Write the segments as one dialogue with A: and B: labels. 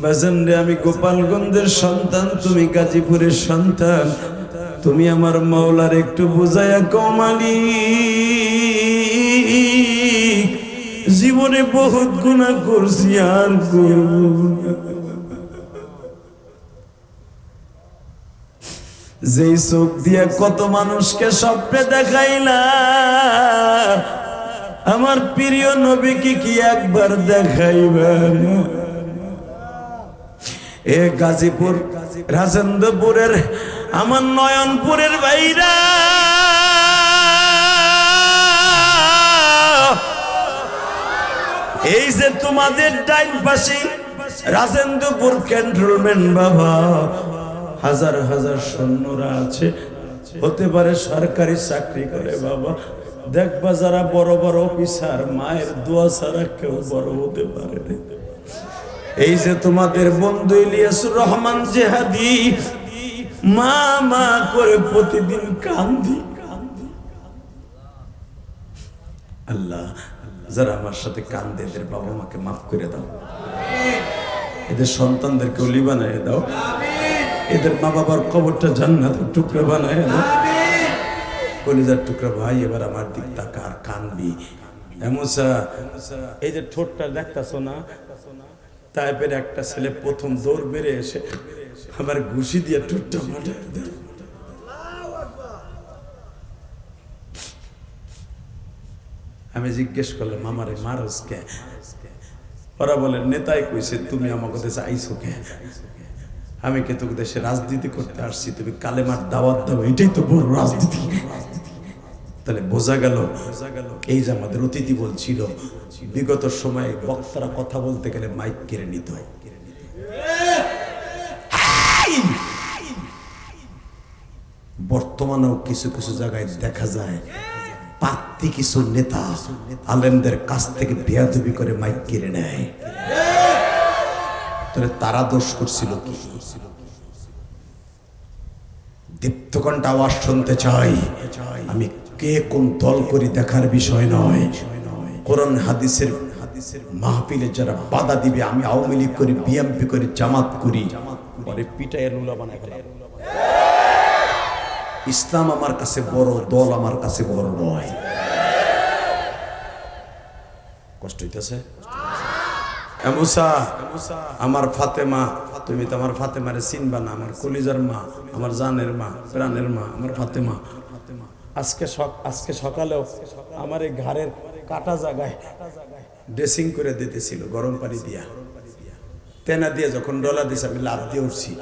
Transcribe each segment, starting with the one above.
A: বাজান রে, আমি গোপালগঞ্জের সন্তান, তুমি গাজীপুরের সন্তান। তুমি আমার মাওলার একটু বুঝায়া কও মালিক, জীবনে বহুত গুনাহ করছি আর করব না। যেই চোখ দিয়ে কত মানুষকে স্বপ্নে দেখাইলা, আমার প্রিয় নবীকে কি একবার দেখাইবা না? এ গাজীপুর রাজেন্দ্রপুরের আমার নয়নপুরের ভাইরা, এই যে তোমাদের ডাইন পাশে রাজেন্দ্রপুর ক্যান্টনমেন্ট বাবা, হাজার হাজার সৈন্যরা আছে, হতে পারে সরকারি চাকরি করে বাবা। দেখবা যারা বড় বড় অফিসার, মায়ের দোয়া ছাড়া কেউ বড় হতে পারে না। এই যে তোমাদের বন্ধু ইলিয়াসুর রহমান জেহাদি, মা মা করে প্রতিদিন কান্দি। আল্লাহ, যারা আমার সাথে কান্দে এদের বাবা মাকে মাফ করে দাও, এদের সন্তানদেরকে ওলি বানায় দাও, এদের মা বাবার কবরটা জান্নাতের টুকরা বানায় দাও। কলিজার টুকরা ভাই, এবার আমার দিক তাকা আর কানবি। এমসা, এই যে ঠোঁটটা দেখতাছো না, তাইপের একটা ছেলে প্রথম দৌড় বেড়ে এসে আবার ঘুষি দিয়ে ঠোঁটটা মাঠে দেয়। আমি জিজ্ঞেস করলাম, মামারে মারস কে? ওরা বলে, নেতাই কইছে তুমি আমাকে দেশে আইসো কে? আমি কে তোকে দেশে রাজনীতি করতে আসছি, তুমি কালেমার দাওয়াত দাও, এটাই তো বড় রাজনীতি। তাহলে বোঝা গেল, এই যে আমাদের অতিথি বলছিল, বিগত সময়ে বক্তারা কথা বলতে গেলে মাইক কেড়ে নিত। বর্তমানেও কিছু কিছু জায়গায় দেখা যায় পাত্তি কিছু নেতা আলেমদের কাছ থেকে বেয়াদবি করে মাইক কেড়ে নেয়। তাহলে তারা দোষ করছিল কি? দীপ্তকণ্ঠ আওয়াজ শুনতে চাই। আমি কে কোন দল করি দেখার বিষয় নয়। কোরআন হাদিসের মাহফিলে যারা বাধা দিবে, আমি আওয়ামী লীগ করি, বিএনপি করি, জামাত করি, পরে পিটায় লুলা বানায় ফেলাম। ইসলাম আমার কাছে বড়, দল আমার কাছে বড় নয়। কষ্ট হইতেছে? মুসা, আমার ফাতেমা, তুমি তো আমার ফাতেমারে চিনবা না। আমার কলিজার মা, আমার জানের মা, প্রাণের মা, আমার ফাতেমা। আজকে সকালেও আমার এই ঘাড়ের কাটা জায়গায় ড্রেসিং করে দিতেছিল গরম পানি দিয়া, তেনা দিয়ে যখন ডলা দিছে আমি লাভ দিয়ে উঠছি।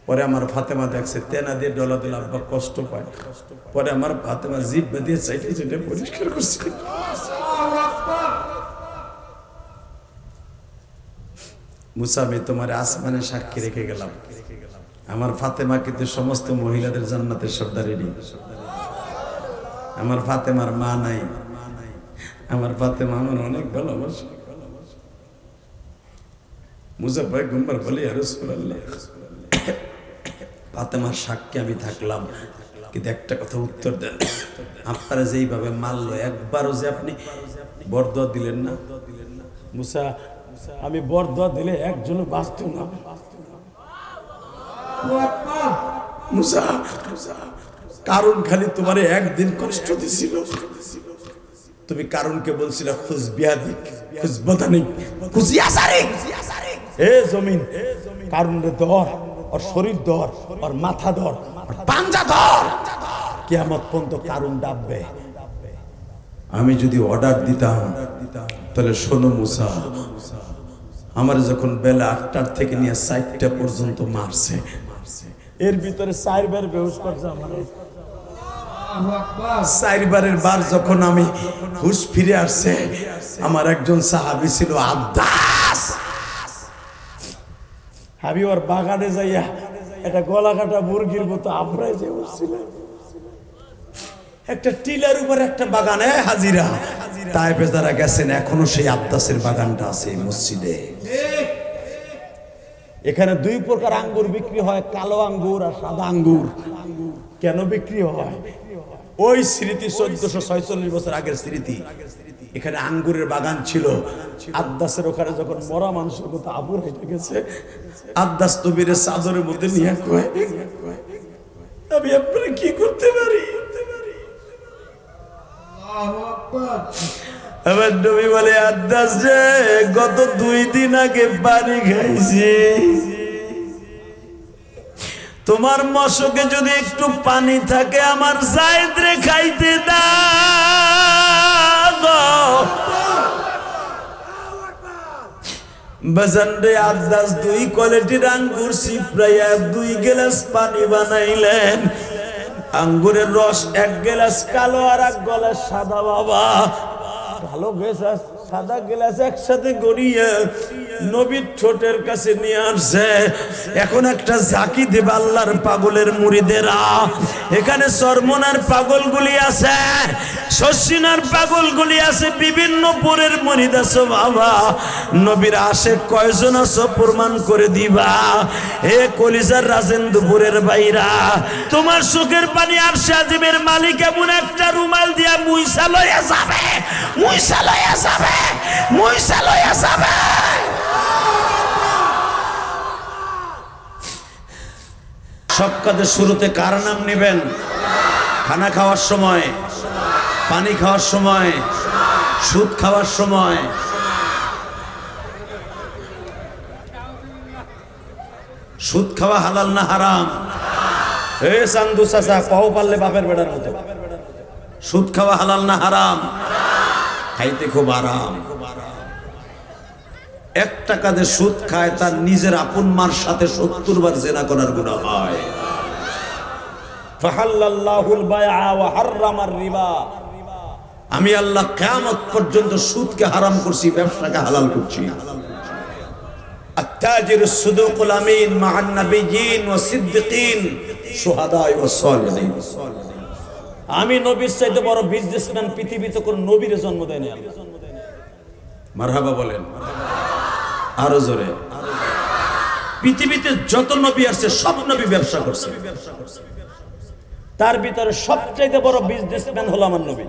A: পরে আমার ফাতেমা দেখছে তেনা দিয়ে ডলা দিলে আব্বা কষ্ট পায়। পরে আমার ফাতেমা জিভ দিয়ে চাইতে চাইতে পরিষ্কার করছে। মুসা, আমি তোমার আসমানে সাক্ষী রেখে গেলাম, আমার ফাতেমা কিন্তু সমস্ত মহিলাদের জান্নাতের সর্দারেরই। আমার ফাতেমার মা নাই, আমার ফাতেমা আমার অনেক ভালোবাসে। মুসা ভাই গুম্বার বলি, আর রাসূলুল্লাহ, ফাতেমার সাক্ষী আমি থাকলাম, কিন্তু একটা কথা উত্তর দেন, আপনারা যেইভাবে মারলো, একবারও যে আপনি বরদোয়া দিলেন না। মুসা, আমি বরদোয়া দিলে একজনও বাঁচত না। মুসা, কারণ খালি তোমারে একদিন কষ্ট দিছিল, তুমি কারণকে বলছিলে খুশ বিয়াদিক, খুশ বদানিক, খুশ ইয়াসারিক। এ জমিন, কারণে ধর, আর শরীর ধর, আর মাথা ধর, আর পাঞ্জা ধর, কিয়ামত পর্যন্ত কারণ ডাববে। আমি যদি অর্ডার দিতাম, তাহলে শোনো মুসা, আমার যখন বেলা 8টার থেকে নিয়ে 4টা পর্যন্ত মারছে, এর ভিতরে 4বার বেহুশ করছে আমার। 4বারের বার যখন আমি হুশ ফিরে আসছে, আমার একজন সাহাবী ছিল আব্বাস, আমি ওর বাগানে যাইয়া একটা গলা কাটা মুরগির মতো আবরায় যে উঠছিল, একটা টিলার উপর একটা বাগানে হাজিরা। তাইপে যারা গেছেন, এখনো সেই আব্বাসের বাগানটা আছে মসজিদে। এখানে 2 প্রকার আঙ্গুর বিক্রি হয়, কালো আঙ্গুর আর সাদা আঙ্গুর। কেন বিক্রি হয়? ওই স্মৃতি 1446 বছর আগের স্মৃতি। এখানে আঙ্গুরের বাগান ছিল। আদ্দাসের ওখানে যখন মরা মানুষের মতো আবুর হেঁটে গেছে, আদ্দাস নবীর চাদরের মধ্যে নিয়ে কয়, আমি আপনারা কি করতে পারি? আমার নবী বলে, আদ্দাস যে গত 2 দিন আগে পানি খাইছি, তোমার মশকে যদি একটু পানি থাকে আমার জায়েদ রে খাইতে দাও। বাজানরে আদ্দাস 2 কোয়ালিটির আঙ্গুর সিপড়াইয়া 2 গ্লাস পানি বানাইলেন। আঙ্গুরের রস 1 গ্লাস কালো আর 1 গ্লাস সাদা। বাবা, কালো গ্লাস সাদা গ্লাস একসাথে গড়িয়ে নবীর ঠোঁটের কাছে নিয়ে আসছে। এখন একটা ঝাঁকি দেব আল্লাহর পাগলের মুরিদেরা। এখানে চরমনার পাগলগুলি আছে, শশিনার পাগলগুলি আছে, বিভিন্ন পুরের মুরিদ আছে। বাবা, নবীর আশেক কয়জন আছো প্রমাণ করে দিবা। এ কলিজার রাজেন্দ্রপুরের বাইরা, তোমার চোখের পানি আর সাজিবের মালিক এমন একটা রুমাল দিয়া মুইসা লইয়া যাবে, মুইসা লইয়া যাবে, মুইসা লইয়া যাবে। সব কাজের শুরুতে কার নাম নেবেন? খানা খাওয়ার সময়, পানি খাওয়ার সময়, সুদ খাওয়ার সময়। সুদ খাওয়া হালাল না হারাম? এ চান্দু চাচা কও পারলে বাপের বেড়ার মতো। সুদ খাওয়া হালাল না হারাম? খাইতে খুব আরাম। 1 টাকা দিয়ে সুদ খায় তার নিজের আপন মার সাথে 70 বার জিনা করার গুনাহ হয়। ফাহাল্লাল্লাহুল বাইআ ওয়া হাররামার রিবা। আমি আল্লাহ কিয়ামত পর্যন্ত সুদকে হারাম করছি, ব্যবসাকে হালাল করছি। আত-তাজিরুস সুদুকুল আমিন মা'আন নাবিয়্যিন ওয়া সিদ্দিকিন শুহাদা ওয়া সালিহিন। আমি নবীর চাইতে বড় বিজনেসম্যান পৃথিবীতে কোন নবীর জন্ম দেয়নি আল্লাহ। মারহাবা বলেন আরো জোরে। পৃথিবীতে যত নবী আছে সব নবী ব্যবসা করছে, তার ভিতরে সবচেয়ে বড় বিজনেসম্যান হলো আমার নবী।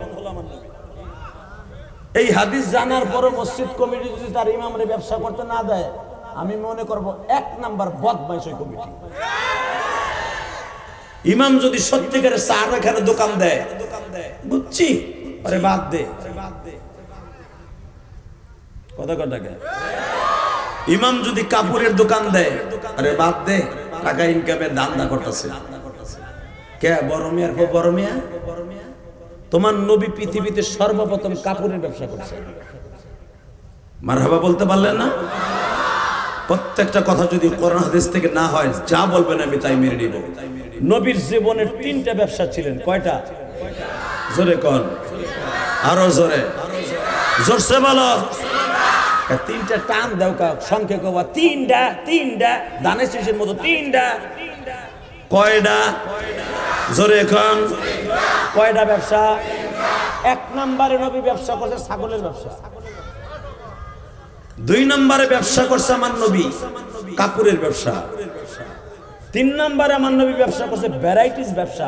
A: এই হাদিস জানার পরে মসজিদ কমিটি যদি তার ইমামরে ব্যবসা করতে না দেয়, আমি মনে করব 1 নাম্বার বদমাইশ ওই কমিটি। ইমাম যদি সত্যিকারের চার এখানে দোকান দেয়, বুঝছি, আরে বাদ দে কথা কথাকে। ইমাম যদি কাপড়ের দোকান দেয়, আরে বাদ দে, টাকা ইনকামের ধান্দা করতেছে। কে বড় মিয়ার পর বড় মিয়া? তোমার নবী পৃথিবীতে সর্বপ্রথম কাপড়ের ব্যবসা করছে। মারহাবা বলতে পারলেন না? প্রত্যেকটা কথা যদি কোরআন হাদিস থেকে না হয়, যা বলবেন আমি তাই মেনে নিব। নবীর জীবনের 3টা ব্যবসা ছিলেন। কয়টা? জোরে কোন, আরো জোরে, জোরসে বলো। 3টা টান দাও, সংখ্যা কবা 3টা দানের শীষের মতো 3টা। কয়টা? জোরে কোন, কয়টা ব্যবসা? 1 নম্বরে নবী ব্যবসা করছে ছাগলের ব্যবসা। 2 নম্বরে ব্যবসা করছে আমার নবী কাপড়ের ব্যবসা। 3 নম্বরে আমার নবী ব্যবসা করছে ভ্যারাইটিস ব্যবসা।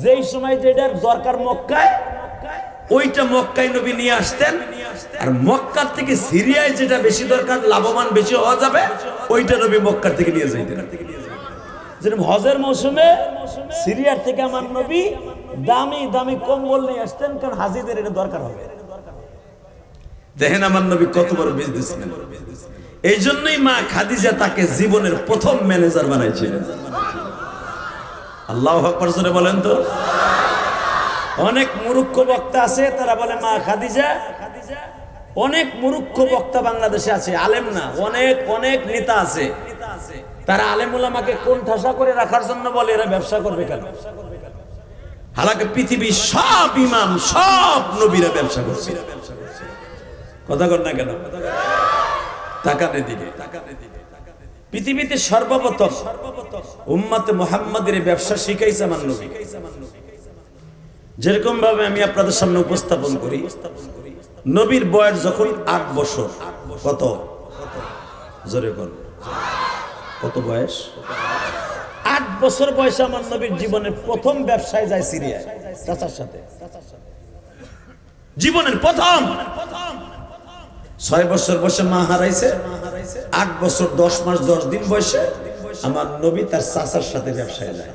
A: যেই সময় যেটার দরকার মক্কায়, ওইটা মক্কায় নবী নিয়ে আসতেন। আর মক্কার থেকে সিরিয়ায় যেটা বেশি দরকার, লাভবান বেশি হওয়া যাবে, ওইটা নবী মক্কার থেকে নিয়ে যাইতেন। যেরকম হজের মৌসুমে সিরিয়ার থেকে আমার নবী দামি দামি কম্বল নিয়ে আসতেন, কারণ হাজিদের এটা দরকার হবে। দেখেন আমার নবী কত বড় বিজনেসম্যান। এই জন্যই মা খাদিজা তাকে জীবনের প্রথম ম্যানেজার বানাইছিলেন। আল্লাহু আকবার জোরে বলেন তো। অনেক মূর্খ বক্তা আছে, তারা বলে মা খাদিজা। অনেক মূর্খ বক্তা বাংলাদেশে আছে, আলেম না। অনেক অনেক নেতা আছে, তারা আলেম উলামাকে কোন ঠাসা করে রাখার জন্য বলে এরা ব্যবসা করবে কেন। হালাকে পৃথিবীর সব ইমাম, সব নবীরা ব্যবসা করছে। কথা কর না কেন? তাকানের দিকে। পৃথিবীতে সর্বপ্রথম উম্মতে মুহাম্মাদের ব্যবসা শিখাইছে আমার নবী। যেরকম ভাবে আমি আপনাদের সামনে উপস্থাপন করি, নবীর বয়স যখন 8 বছর। কত? জোরে কর, কত বয়স? 8 বছর বয়সে আমার নবীর জীবনের প্রথম ব্যবসায় যায় সিরিয়ায় চাচার সাথে। জীবনের প্রথম 6 বছর বয়সে মা হারাইছে, 8 বছর 10 মাস 10 দিন বয়সে আমার নবী তার চাচার সাথে ব্যবসায় যায়।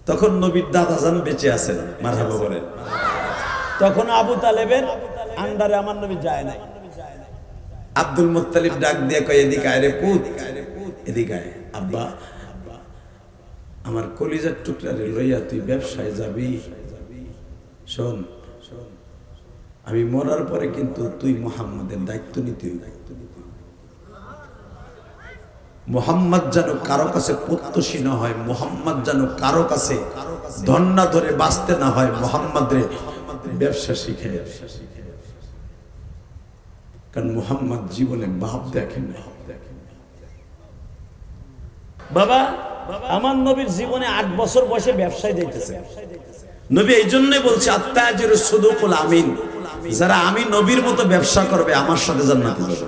A: তখন নবীর দাদা জান বেঁচে আছেন, মারহাবা বলেন। তখন আবু তালেবের আন্ডারে আমার নবী যায় নাই। আব্দুল মুত্তালিব ডাক দিয়ে কয়, এদিকে আয় রে পুত, এদিকে আয়। আব্বা, আমার কলিজার টুকরা রে লইয়া তুই ব্যবসায় যাবি? শোন, আমি মরার পরে কিন্তু তুই মুহাম্মাদের দায়িত্ব নিতে হইবে। মুহাম্মদ যেন কারো কাছে প্রত্যাশী না হয়, মুহাম্মদ যেন কারো কাছে ধন্না ধরে বাঁচতে না হয়, মুহাম্মদ রে ব্যবসা শিখে। কারণ মুহাম্মদ জীবনে বাপ দেখেন না। বাবা, আমার নবীর জীবনে 8 বছর বয়সে ব্যবসায় যাইতেছে। নবী এই জন্যই বলছে, আত্তাজিরুস সুদুকুল আমিন, যারা আমি নবীর মতো ব্যবসা করবে আমার সাথে জান্নাতে যাবে।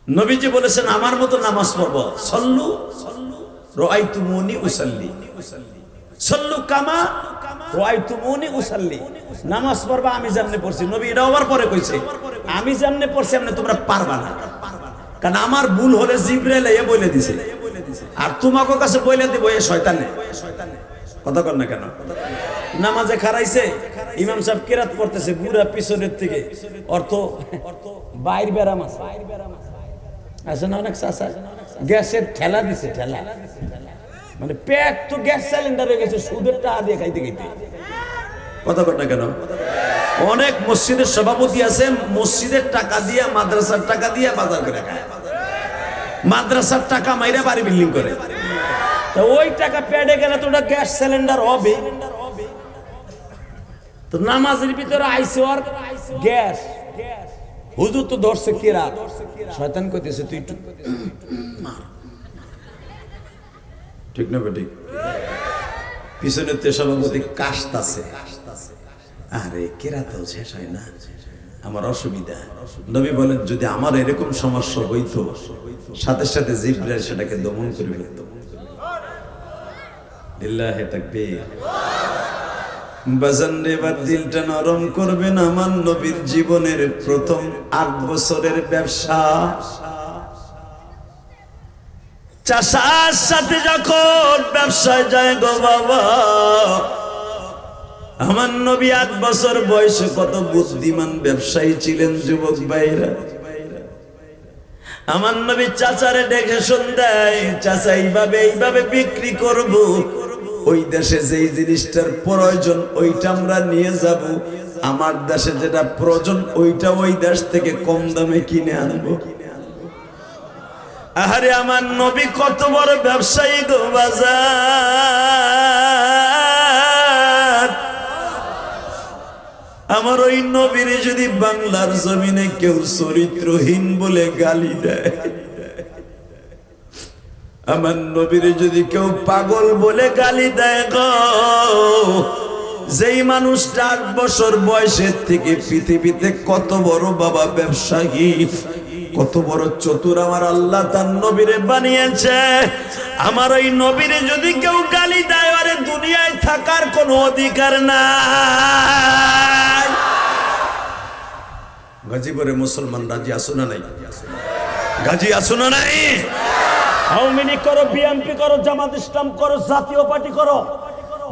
A: নবীজি বলেছেন, আমার মতো নামাজ পড়বো, সল্লু রাআইতুমুনি উসাল্লি, সল্লু কামা রাআইতুমুনি উসাল্লি, নামাজ পড়বা আমি যেমনে পড়ছি। নবী এটা আবার পরে কইছে, আমি যেমনে পড়ছি এমনি তোমরা পারবা না। কারণ আমার ভুল হলে জিবরাইল এ বলে দিছে, আর তোমাকে কাছে বলে দিব এ শয়তানে। কথা কর না কেন? নামাজে খারাইছে, ইমাম সাহেব কিরাত পড়তেছে, বুড়া পিছনের থেকে অর্থ বাইর বেরাম আছে না, অনেক চাচা গ্যাসের ঠেলা দিছে, ঠেলা মানে পেট তো গ্যাস সিলিন্ডার হয়ে গেছে, সুদের টাকা দিয়ে খাইতে খাইতে। কথা কর না কেন? অনেক মসজিদের সভাপতি আছে, মসজিদের টাকা দিয়ে, মাদ্রাসার টাকা দিয়ে বাজার করে খায়, মাদ্রাসার টাকা মাইরা বাড়ি বিল্ডিং করে। তো ওই টাকা পেটে গেলে তো ওটা গ্যাস সিলিন্ডার হবে। তো নামাজের ভিতরে আইছে আর গ্যাস, হুজুর তো ধরছে কিরাত, শয়তান কইতেছে তুই ঠিক না বেটি? পিছনের তে সভাপতি কাশতাছে, আরে কিরাত শেষ হয় না, আমার অসুবিধা। নবী বলেন, যদি আমার এরকম সমস্যা হইতো সাথে সাথে জিবরাইল সেটাকে দমন করে ফেলত। লিল্লাহি তাকবীর। বাজান রে, এবার দিলটা নরম করবেন। আমার নবীর জীবনের প্রথম 8 বছরের ব্যবসা, চাষার সাথে যখন ব্যবসায় যায় গো বাবা, আমার নবী 8 বছর বয়সে কত বুদ্ধিমান ব্যবসায়ী ছিলেন যুবক ভাইরা। আমার নবী চাচারে ডেকে দেয়, চাচা এইভাবে বিক্রি করব, ওই দেশে যেই জিনিসটার প্রয়োজন ওইটা আমরা নিয়ে যাব, আমার দেশে যেটা প্রয়োজন ওইটা ওই দেশ থেকে কম দামে কিনে আনবো। আরে আমার নবী কত বড় ব্যবসায়ী গো বাজার। আমার ওই নবীর যদি বাংলার জমিনে কেউ চরিত্রহীন বলে গালি দেয়, আমার নবীর যদি কেউ পাগল বলে গালি দেয় গো, যেই মানুষটা 8 বছর বয়সের থেকে পৃথিবীতে কত বড় বাবা ব্যবসায়ী, কত বড় চতুর আমার আল্লাহ তার নবীরে বানিয়েছে, আমার ওই নবীরে যদি কেউ গালি দেয়, আরে দুনিয়ায় থাকার কোনো অধিকার নাই। গাজীপুরে মুসলমান রাজি আসো না নাই? গাজী আসো না নাই? আওয়ামী লীগ করো, বিএনপি করো, জামাত ইসলাম করো, জাতীয় পার্টি করো,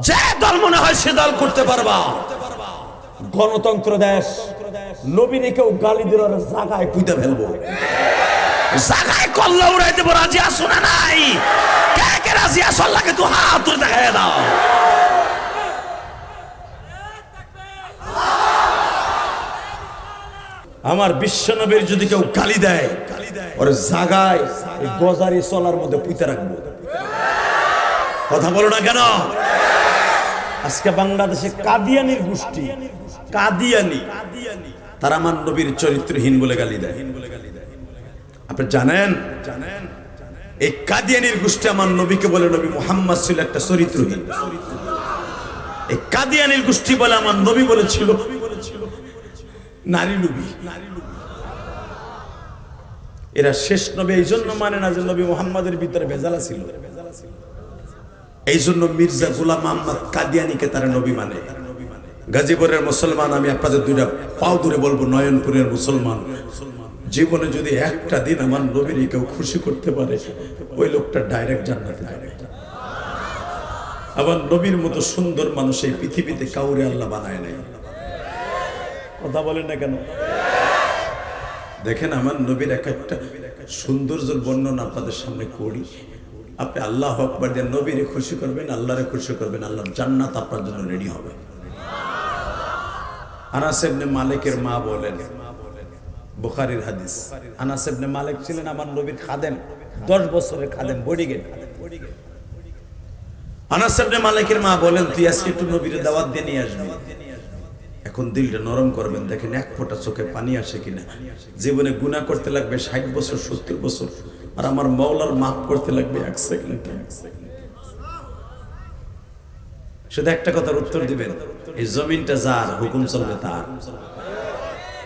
A: যে দল মনে হয় সে দল করতে পারবা। গণতন্ত্র দেশ, নবীরে কেউ গালি দিল জায়গায় পুঁতে ফেলবো, জায়গায় কল্লা উড়াই দেবো। রাজি আসো না নাই? কে কে রাজি আসো? আল্লাহকে তো হাত তুলে দেখায় দাও। আমার বিশ্ব নবীর যদি কেউ গালি দেয়, ওরে জাগায় গজারি চলার মধ্যে পুঁতে রাখবো। কথা বলো না কেন? আজকে বাংলাদেশে কাদিয়ানির গোষ্ঠী, কাদিয়ানি, তারা আমার নবীর চরিত্রহীন বলে গালি দেয়। আপনি জানেন এই কাদিয়ানির গোষ্ঠী আমার নবীকে বলে নবী মুহাম্মদ ছিল একটা চরিত্রহীন। এই কাদিয়ানির গোষ্ঠী বলে আমার নবী বলেছিল নারী লোভী। এরা শেষ নবী এই জন্য মানে না যে নবী মুহাম্মাদের ভিতরে ভেজাল ছিল। এই জন্য মির্জা গোলাম আহমদ কাদিয়ানিকে তারা নবী মানে। গাজীপুরের মুসলমান, আমি আপনাদের দুইটা পাও ধরে বলবো, নয়নপুরের মুসলমান, জীবনে যদি একটা দিন আমার নবীর কেউ খুশি করতে পারে, ওই লোকটা ডাইরেক্ট জান্নাতে যাবে। আমার নবীর মতো সুন্দর মানুষ এই পৃথিবীতে কাউরে আল্লাহ বানায় নাই। কথা বলেন না কেন? দেখেন আমার নবীর এক একটা সৌন্দর্যের বর্ণনা আপনাদের সামনে করি। আপনি আল্লাহ আকবার দিয়ে নবীরে খুশি করবেন, আল্লাহরে খুশি করবেন, আল্লাহর জান্নাত আপনার জন্য রেডি হবে। আনাস ইবনে মালিকের মা বলেন, বুখারীর হাদিস, আনাস ইবনে মালিক ছিলেন আমার নবীর খাদেম, 10 বছরের খাদেম, বডিগার্ড। আনাস ইবনে মালিকের মা বলেন, তুই আজকে একটু নবীর দাওয়াত দিয়ে নিয়ে আসবি। এখন দিলটা নরম করবেন, দেখেন এক ফোঁটা চোখে পানি আসে কিনা। জীবনে গুনাহ করতে লাগবে 60 বছর 70 বছর, আর আমার মাওলার মাফ করতে লাগবে 1 সেকেন্ড। শুধু একটা কথার উত্তর দিবেন, এই জমিনটা যার, হুকুম চলবে তার।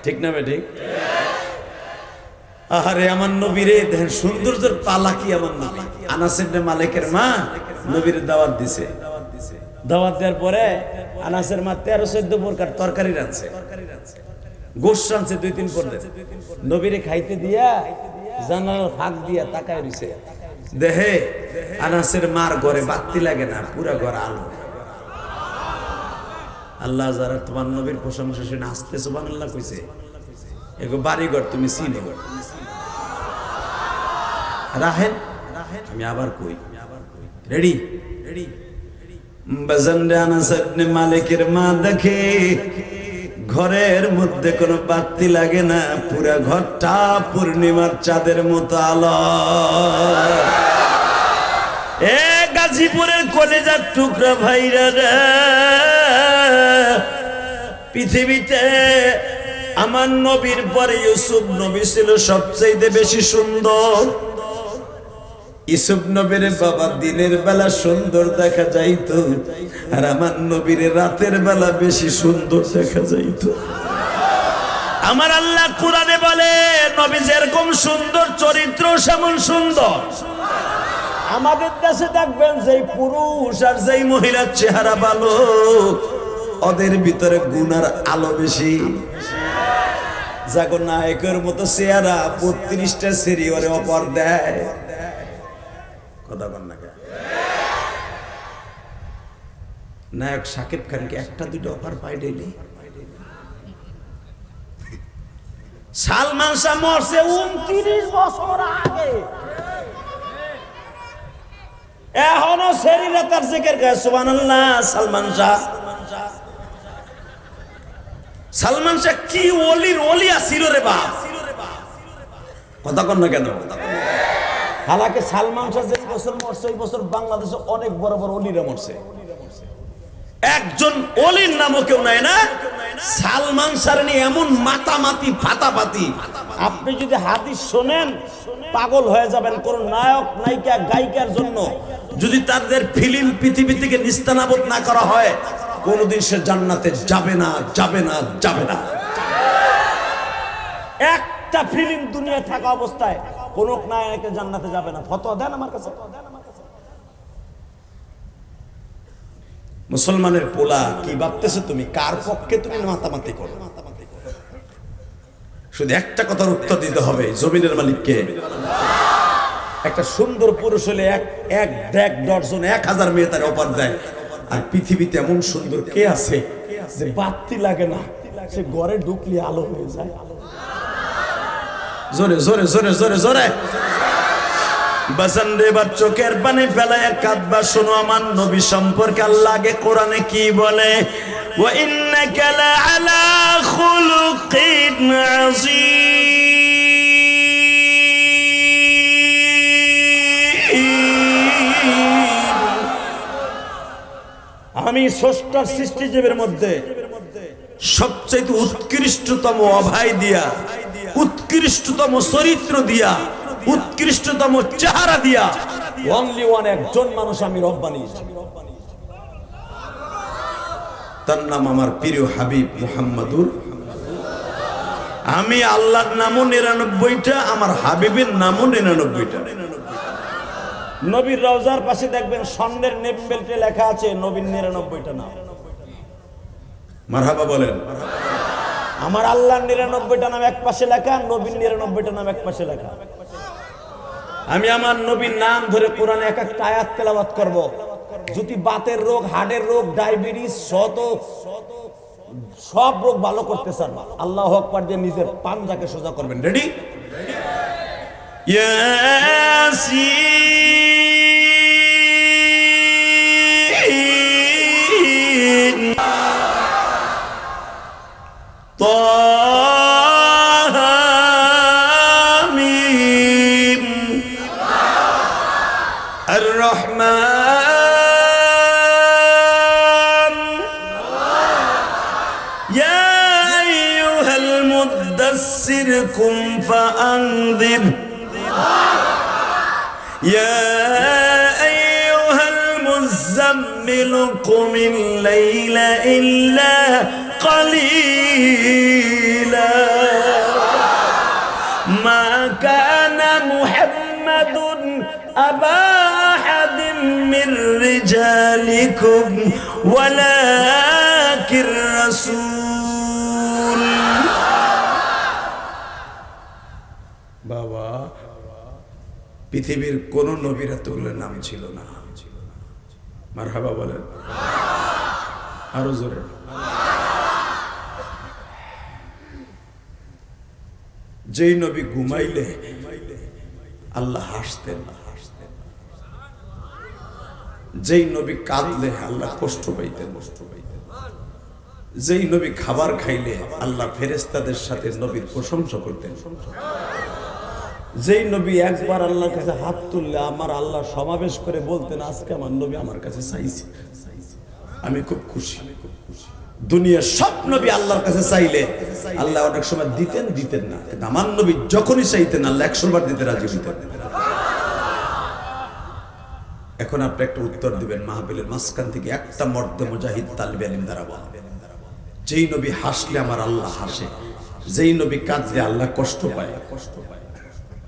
A: ঠিক না বেঠিক? আহারে আমার নবীরে দেখেন সৌন্দর্যের পালা কি আমার নবী। আনাস ইবনে মালিকের মা নবীর দাওয়াত দিছে। দাওয়াত দেওয়ার পরে আনাসের মা 13-14 প্রকার তরকারি রাঁধছে, গোশত রাঁধছে 2-3 পদের। নবীরে খাইতে দিয়া জানালার ফাঁক দিয়া তাকায় রইছে, দেহে আনাসের মার ঘরে বাতি লাগে না, পুরা ঘর আলো। আল্লাহ যারা তোমার নবীর প্রশংসা শুনে আসতে সুবহানাল্লাহ কইছে, এগো বাড়ি ঘর তুমি চিনো। রাহেন আমি আবার কই, রেডি রেডি। বাজানরে আনাস ইবনে মালিকের মা দেখে ঘরের মধ্যে কোনো বাতি লাগে না, পুরা ঘরটা পূর্ণিমার চাঁদের মতো আলো। এ গাজীপুরের কলেজার টুকরা ভাইরা রে, পৃথিবীতে আমার নবীর পরে ইউসুফ নবী ছিল সবচেয়ে বেশি সুন্দর। ইউসুফ নবীর বাবা দিনের বেলা সুন্দর দেখা যাইতো, আর আমার নবীর রাতের বেলা বেশি সুন্দর দেখা যাইতো। আমার আল্লাহ কোরআনে বলে, নবী যেরকম সুন্দর চরিত্র সেমন সুন্দর। আমাদের দেশে দেখবেন যেই পুরুষ আর যেই মহিলার চেহারা ভালো, ওদের ভিতরে গুনার আলো বেশি। যাগো নায়কের মতো চেহারা 32টা সিঁড়ি ওরে অপর দেয়। কথা বল না, নায়ক শাকিব খানকে 1-2টা অফার পাই ডেইলি। সালমান শাহ মরছে 29 বছর আগে, এখনো শরীরে তার জিকির করে সুবহানাল্লাহ। সালমান শাহ কি ওলির ওলি আছিল রে বাপ। কথা কন না কেন? হালাকে সালমান শাহ যে বছর মরছে, ওই বছর বাংলাদেশে অনেক বড় বড় ওলিরা মরছে। একজন ওলির নামও কেউ নাই না। সালমান শাহ নিয়ে এমন মাতামাতি ফাতাপাতি, আপনি যদি হাদিস শোনেন পাগল হয়ে যাবেন। কোন নায়ক নায়িকা গায়িকার জন্য যদি তাদের ফিল্ম পৃথিবী থেকে নিস্তানাবুদ না করা হয়, কোনদিন সে জান্নাতে যাবে না, যাবে না, যাবে না। একটা ফিল্ম দুনিয়ায় থাকা অবস্থায় কোন নায়ক জান্নাতে যাবে না। ফতোয়া দেন আমার কাছে। মুসলমানের পোলা কি ভাবতেছো তুমি? কার পক্ষে তুমি মাতামাতি করো? শুধু একটা কথার উত্তর দিতে হবে, জমিনের মালিককে। একটা সুন্দর পুরুষ হলে 1-1.5 মেয়ে তার অপার দেয়। আর পৃথিবীতে এমন সুন্দর কে আছে যে বাতি লাগে না, সে ঘরে ঢুকলে আলো হয়ে যায়? জোরে জোরে জোরে জোরে জোরে বাজান রে, এবার চোখের পানি ফেলায় কাঁদবা। শোনো আমার নবী সম্পর্কে আল্লাহ আগে কোরআনে কি বলে, ওয়া ইন্নাকা লাআলা খুলুকিন আযীম। আমি স্রষ্টার সৃষ্টিজীবের মধ্যে সবচেয়ে উৎকৃষ্টতম অভয় দিয়া, উৎকৃষ্টতম চরিত্র দিয়া, উৎকৃষ্টতম চেহারা দিয়া অনলি ওয়ান একজন মানুষ আমি রব বানিয়েছি। তার নাম আমার প্রিয় হাবিব মুহাম্মাদুর। আমি আল্লাহর নামও 99টা, আমার হাবিবের নামও 99টা। নবীর রওজার পাশে দেখবেন স্বর্ণের নেম বেল্টে লেখা আছে নবীর 99টা নাম। মারহাবা বলেন। আমার আল্লাহর 99টা নাম এক পাশে লেখা, নবীর 99টা নাম এক পাশে লেখা। আমি আমার নবীর নাম ধরে কোরআনে এক একটা আয়াত তেলাওয়াত করব। যদি বাতের রোগ, হার্টের রোগ, ডায়াবেটিস, সব রোগ ভালো করতে চান, আল্লাহু আকবার দিয়ে নিজের পাঞ্জাকে সোজা করবেন। রেডি? ইয়াসিন তাহা মিম আর রহমান ইয়া আইয়ুহাল মুদাসসির কুম ফাআনযির يا أيها المزمل قم الليل إلا قليلا ما كان محمد أبا أحد من رجالكم ولكن رسول بابا পৃথিবীর কোন নবীর এতগুলো নাম ছিল না। মারহাবা বলেন আরো জোরে। যেই নবী ঘুমাইলে আল্লাহ হাসতেন, যেই নবী কাঁদলে আল্লাহ কষ্ট পাইতেন, যেই নবী খাবার খাইলে আল্লাহ ফেরেশতাদের সাথে নবীর প্রশংসা করতেন, যেই নবী একবার আল্লাহর কাছে হাত তুললে আমার আল্লাহ সমাবেশ করে বলতেন আজকে আমার নবী আমার কাছে চাইছে, আমি খুব খুশি। দুনিয়ার সব নবী আল্লাহর কাছে চাইলে আল্লাহ অনেক সময় দিতেন না, কিন্তু আমার নবী যখনই চাইতেন আল্লাহ 100 বার দিতে রাজি হইতেন। এখন আপনি একটা উত্তর দিবেন মাহফিলের মাঝখান থেকে একটা মর্দে মুজাহিদ তালিবে ইলম দ্বারা বলবেন, যেই নবী হাসলে আমার আল্লাহ হাসে, যেই নবী কাঁদলে আল্লাহ কষ্ট পায়,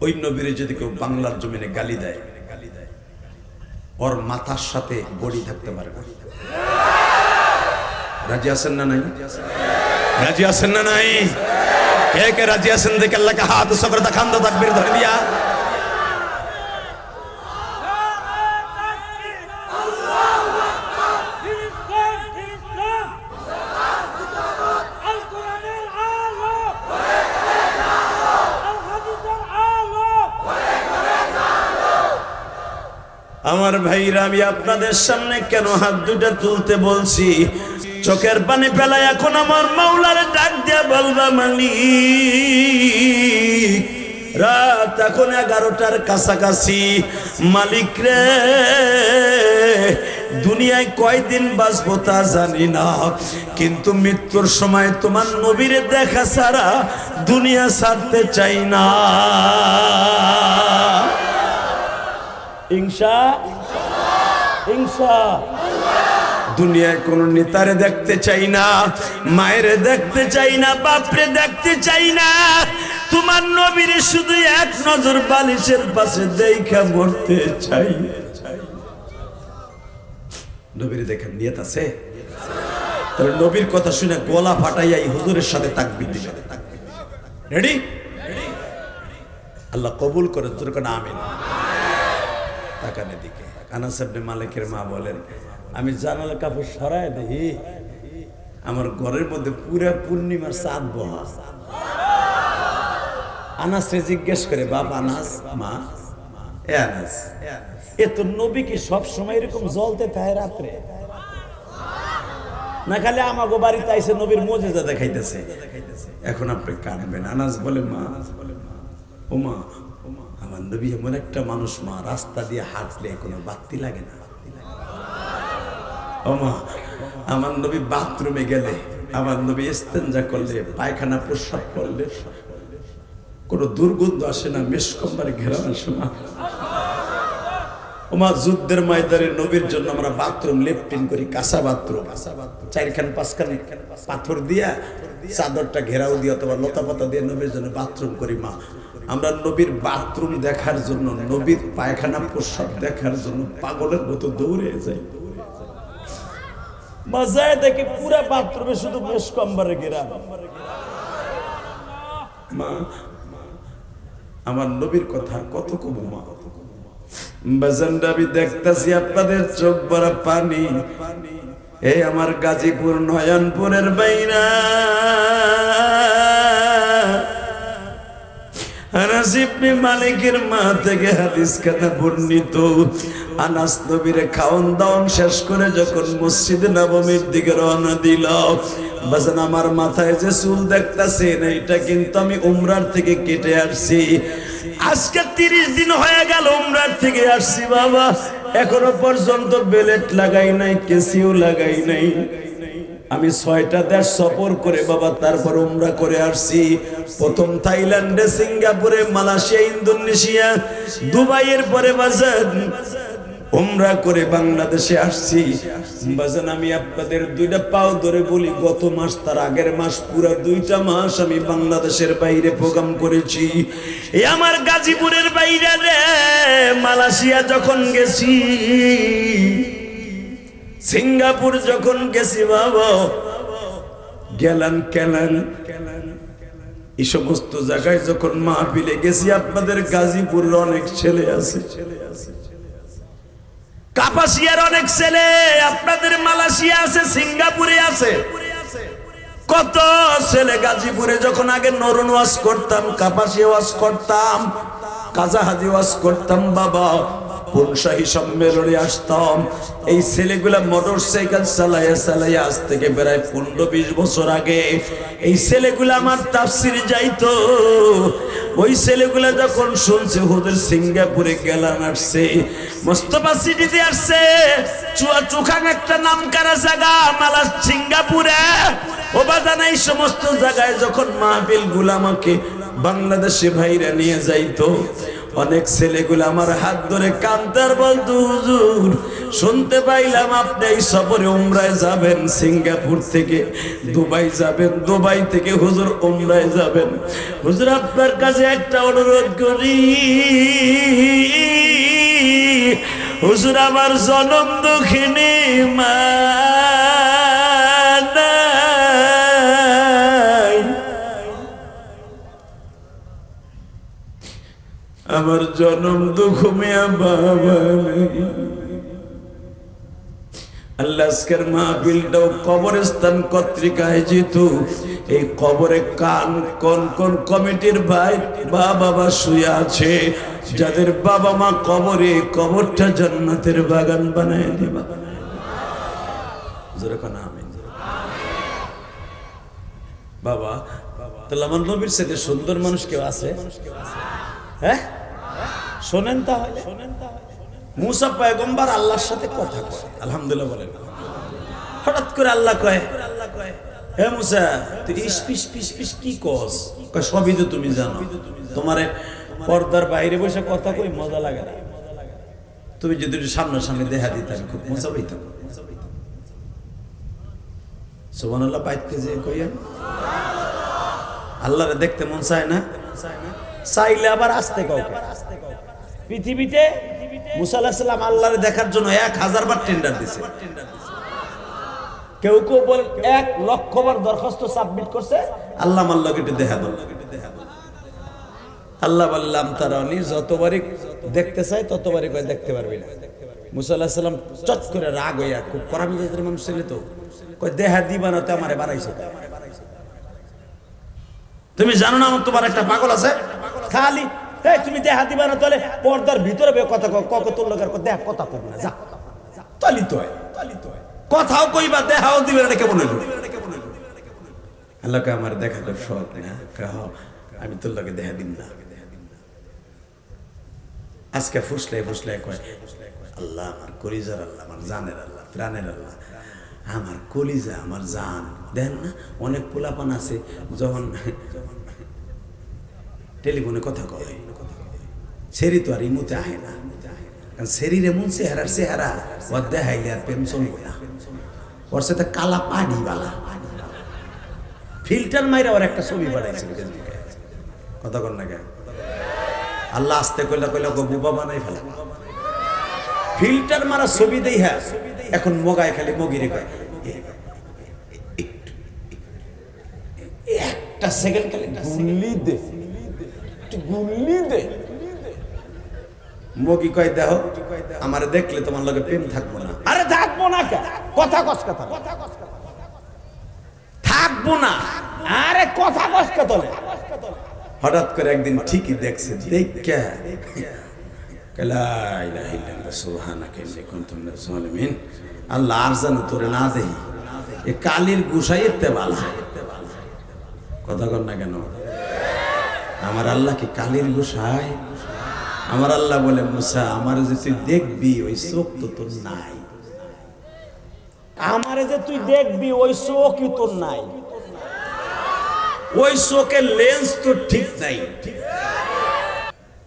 A: ওই নবীরে যদি কেউ বাংলার জমিনে গালি দেয় ওর মাথার সাথে বড়ি থাকতে পারে না। রাজি আছেন না নাই? রাজি আছেন না নাই? কে কে রাজি আছেন দেখে আল্লাহকে হাত সকর দেখান তো তাকবীর ধরে দিয়া। আমার ভাইরা, আমি আপনাদের সামনে কেন হাত দুটা তুলতে বলছি, চোখের পানি ফেলায় এখন আমার মাওলার ডাক দিয়া বলবা মালিক, রাত এখন 11টার কাছাকাছি, মালিক রে দুনিয়ায় কয়দিন বাঁচবো তা জানি না, কিন্তু মৃত্যুর সময় তোমার নবীরে দেখা ছাড়া দুনিয়া ছাড়তে চাই না। দুনিয়ায় কোন নেতারে দেখতে চাই না, মায়ের দেখতে চাই না, বাপরে দেখতে চাই না, তোমার নবীরে শুধু এক নজর বালিশের পাশে দেখা মরতে চাই। নবীরে দেখার নিয়ত আছে? তাহলে নবীর কথা শুনে গলা ফাটাইয়া এই হুজুরের সাথে তাকবীর দিবে। রেডি? আল্লাহ কবুল করে, তোর কোন আমিন। তাকানের দিকে আনাস ইবনে মালিকের মা বলেন, আমি জানালা কাপড় সরায় দেখি আমার ঘরের মধ্যে পুরা পূর্ণিমার চাঁদ বহা। আনাসে জিজ্ঞেস করে, বাপ আনাস, মা এ আনাস, এ তো নবী কি সব সময় এরকম জ্বলতে থাকে রাত্রে, না খালি আমাগো বাড়িতে আইসে নবীর মুজিজা দেখাইতেছে? এখন আপনি কাঁদবেন। আনাস বলে, মা, ও মা, আমার নবী এমন একটা মানুষ মা, রাস্তা দিয়ে হাঁটলে কোনো বাতি লাগে না। ও মা, আমার নবী বাথরুমে গেলে, আমার নবী ইস্তেঞ্জা করলে, পায়খানা প্রস্রাব করলে কোনো দুর্গন্ধ আসে না, মেশকম্বারে ঘেরা আসে না। ও মা, যুদ্ধের ময়দানে নবীর জন্য আমরা বাথরুম লেফটিন করি, কাঁচা বাথরুম, 4খান 5খান পাথর দিয়া চাদরটা ঘেরাও দিয়ে অথবা লতা পাতা দিয়ে নবীর জন্য বাথরুম করি। মা, আমরা নবীর বাথরুম দেখার জন্য, নবীর পায়খানা প্রস্রাব দেখার জন্য পাগলের মতো দৌড়ে যাই। মজায় দেখি পুরা বাথরুমে শুধু মেশকম্বরে ঘেরা। মা, আমার নবীর কথা কত কম মা। বাজানটা আমি দেখতাছি আপনাদের চোখ ভরা পানি। এই আমার গাজীপুর নয়নপুরের বাইরা আনাস ইবনে মালিকের মা থেকে হাদিস খানা বর্ণিত। আনাস নবীর খাওন দাওন শেষ করে যখন মসজিদে নববীর দিকে রওনা দিল, বাজান আমার মাথায় যে চুল দেখতাছেন এটা কিন্তু আমি উমরার থেকে কেটে আসছি। আজকে 30 দিন হয়ে গেল উমরার থেকে আসছি বাবা, এখনো পর্যন্ত বেলেট লাগাই নাই, কেসিও লাগাই নাই। আমি 6টা দেশ সফর করে বাবা তারপর উমরা করে আসছি। প্রথম থাইল্যান্ডে, সিঙ্গাপুরে, মালয়েশিয়া, ইন্দোনেশিয়া, দুবাইয়ের পরে বাজান উমরা করে বাংলাদেশে আসছি। বাজান আমি আপনাদের 2টা পাও ধরে বলি, গত মাস তার আগের মাস পুরো 2টা মাস আমি বাংলাদেশের বাইরে প্রোগ্রাম করেছি। এই আমার গাজীপুরের বাইরে রে, মালয়েশিয়া যখন গেছি, সিঙ্গাপুর যখন গেছি বাবা, গেলান কেলান, এই সমস্ত জায়গায় যখন মাহফিলে গেছি, আপনাদের গাজীপুরের অনেক ছেলে আছে, কাপাসিয়ার অনেক ছেলে, আপনাদের মালয়েশিয়া আছে, সিঙ্গাপুরে আছে, কত ছেলে। গাজীপুরে যখন আগে নরুন ওয়াজ করতাম, কাপাসিয়া ওয়াজ করতাম, কাজাহাজি ওয়াজ করতাম বাবা, পুরুষাহী সম্মেলনে আসতাম। এই ছেলেগুলা মোটর সাইকেল চালাইয়া চালাইয়া আজ থেকে প্রায় 15-20 বছর আগে এই ছেলেগুলা আমার তাফসিরে যাইতো। ওই ছেলেগুলা যখন শুনছে হুজুর সিঙ্গাপুরে গেলান আসছে, মোস্তফা সিটিতে আসছে, চুয়াচুখাং একটা নামকারা জায়গা মালা সিঙ্গাপুরে, ও বাজান এই সমস্ত জায়গায় যখন মাহফিল গুলা আমাকে বাংলাদেশে ভাইরা নিয়ে যাইতো, অনেক ছেলেগুলো আমার হাত ধরে কান্দার বলতো, হুজুর শুনতে পাইলাম আপনি এই সফরে উমরায় যাবেন, সিঙ্গাপুর থেকে দুবাই যাবেন, দুবাই থেকে হুজুর উমরায় যাবেন। হুজুর আপনার কাছে একটা অনুরোধ করি, হুজুর আমার জনম দুঃখিনী মা নাই, আমার জনম দুঃখ মিয়া বাবা নাই। আল্লাহ আজকের মাহফিলটাও কবরস্থান কর্তৃক আয়োজিত। এই কবরে কোন কোন কমিটির ভাই বাবা শুয়ে আছে, যাদের বাবা মা কবরে, কবরটা জান্নাতের বাগান বানায় দিবা। বাবা তাহলে আমার নবীর সাথে সুন্দর মানুষ কেউ আছে? হ্যাঁ শোনেন তাহলে, মুসা পয়গম্বর আল্লাহর সাথে কথা কয়, আলহামদুলিল্লাহ বলেন। হঠাৎ করে আল্লাহ কয়, হে মুসা তুই ইস পিস পিস পিস কি কস? কয় সবই তো তুমি জানো, তোমার পর্দার বাইরে বসে কথা কই মজা লাগে না, তুমি যদি সামনাসামনি দেখা দিতাম খুব মজা পাইতাম। সুবহানাল্লাহ পাইতে যে কইয়া আল্লাহরে দেখতে মন চায় না, চাইলে আবার আসতে কাউকে। পৃথিবীতে মুসা আলাইহিস সালাম আল্লাহরে দেখার জন্য 1000 বার টেন্ডার দিয়েছে, কেউ কেউ বলে 1 লক্ষ বার দরখাস্ত সাবমিট করছে, আল্লাহ মাল্লাহকে একটু দেখা দাও। আল্লাহ বললাম তারানি, যতবারই দেখতে চাই ততবারই কয় দেখতে পারবি না। মুসা আলাইহিস সালাম চট করে রাগ হইয়া, খুব কড়া মেজাজের মানুষ ছিল তো, কয় দেখা দিবা না তো আমারে বানাইছো, তুমি জানো না আমার তোমার একটা পাগল আছে, খালি এই তুমি দেখা দিবা না তাহলে পর্দার ভিতরে কথা কক তোর লোকের দেখ কথা কব না, যা তালি তো হয়, কথাও কইবা দেখাও দিবে না, কেমন হইল? আল্লাহকে আমার দেখা তো শখ না, আমি তোর লোকে দেখা দিন না। আজকে ফুসলে ফুসলে কয় আল্লাহ আমার কলিজার আল্লাহ, আমার জানের আল্লাহ, প্রাণের আল্লাহ, আমার কলিজা আমার জান। দেখেন না অনেক পোলাপান আছে যখন টেলিফোনে কথা কয়, সেরি তো আর ইমুতে আহে না, কারণ সেরির এমন চেহারার চেহারা ওর দেখাইলে আর প্রেম চলবে না, ওর সাথে কালা পানি বালা ফিল্টার মাইরা ওর একটা ছবি বানাইছে, কথা কর না কেন? আল্লাহ আস্তে কইলা কইলা বুবা বানাই ফেলা ফিল্টার মারা ছবি দেই। হ্যাঁ এখন মগায় খালি মগিরে কয় একটা সেকেন্ড খালি গুল্লি দে, গুল্লি দে। মগি কয় দেহ আমারে দেখলে তোমার লগে প্রেম থাকবো না। আরে থাকবো না কে কথা কস কথা থাকবো না। আরে কথা কস কথা। হঠাৎ করে একদিন ঠিকই দেখছে দেখা আল্লাহ আর জানো তোরে না দেই এ কালির গুসাই এতে বালা কথা কর না কেন? আমার আল্লাহ কি কালির গুসাই? আমার আল্লাহ বলে মুসা আমার যে তুই দেখবি ওই চোখ তো তোর নাই। আমারে যে তুই দেখবি ওই চোখই তোর নাই, ওই চোখের লেন্স তোর ঠিক নাই।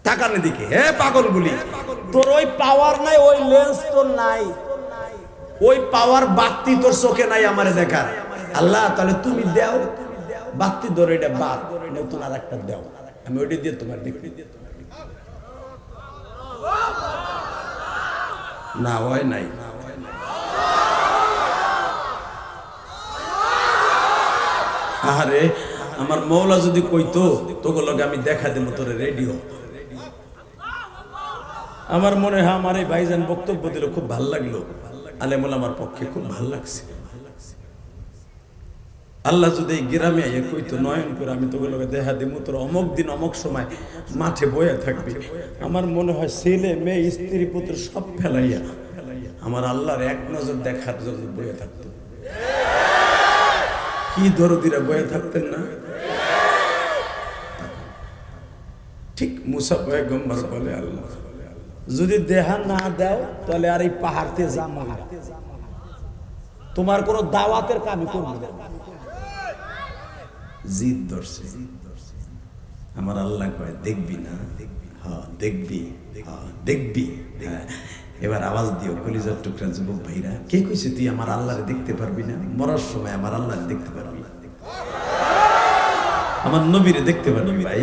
A: তাকানোর দিকে হে পাগলগুলি, তোর ওই পাওয়ার নাই, ওই লেন্স তোর নাই, ওই পাওয়ার বাতি তোর চোখে নাই আমারে দেখার। আল্লাহ তাহলে তুমি দাও বাতি ধরে এটা বাদ নতুন আর একটা দাও, আমি ওইটা দিয়ে তোমার দেখবি। না হয় নাই। আরে আমার মৌলা যদি কইতো তোকে লগে আমি দেখা দেবো তোরে রেডিও। আমার মনে হয় আমার এই ভাইজান বক্তব্য দিল খুব ভাল লাগলো, আলেমুল আমার পক্ষে খুব ভাল লাগছে। আল্লাহ যদি এই গ্রামে আইয়ে কইতো নয়ন করে আমি তোকে লগে দেখা দেবো তোর অমুক দিন অমুক সময় মাঠে বয়ে থাকবি, আমার মনে হয় ছেলে মেয়ে স্ত্রী পুত্র সব ফেলাইয়া আমার আল্লাহর এক নজর দেখার জন্য বয়ে থাকতো। কি দরদিরা বয়ে থাকতেন না? ঠিক মুসা পয়গম্বর বলে আল্লাহ যদি দেহা না দাও তাহলে আর এই পাহাড়তে যাবো না, তোমার কোনো দাওয়াতের কামই করবো না। জিদ ধরছে আমার আল্লাহ কয় দেখবি না? হ্যাঁ দেখবি, দেখবি। হ্যাঁ এবার আওয়াজ দিও কলিজার টুকরা যুবক ভাইরা, কে কইছে তুই আমার আল্লাহরে দেখতে পারবি না? মরার সময় আমার আল্লাহরে দেখতে পারবি, আমার নবীরে দেখতে পারবি। ভাই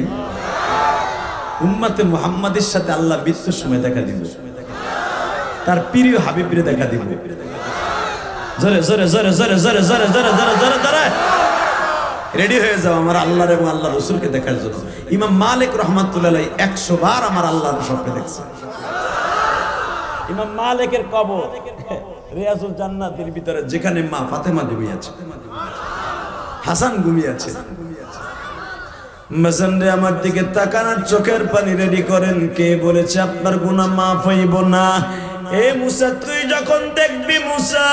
A: উম্মতে মুহাম্মাদের সাথে আল্লাহ মৃত্যুর সময় দেখা দিব, তার প্রিয় হাবিবরে দেখা দিব। জোরে জোরে জোরে জোরে জোরে জোরে জোরে জোরে জোরে জোরে রেডি হয়ে যাও আমার আল্লাহর এবং আল্লাহ রসুলকে দেখার জন্য। ইমাম মালিক রহমাতুল্লাহ আলাইহি 100 বার আমার আল্লাহর স্বপ্নে দেখছে। ইমাম মালিকের কবর রিয়াজুল জান্নাতের ভিতরে, যেখানে মা ফাতেমা ঘুমিয়ে আছে, হাসান ঘুমিয়ে আছে। মেসেঞ্জার আমার দিকে তাকানোর চোখের পানি রেডি করেন, কে বলেছে আপনার গুনাহ মাফ হইব না? এ মুসা তুই যখন দেখবি মুসা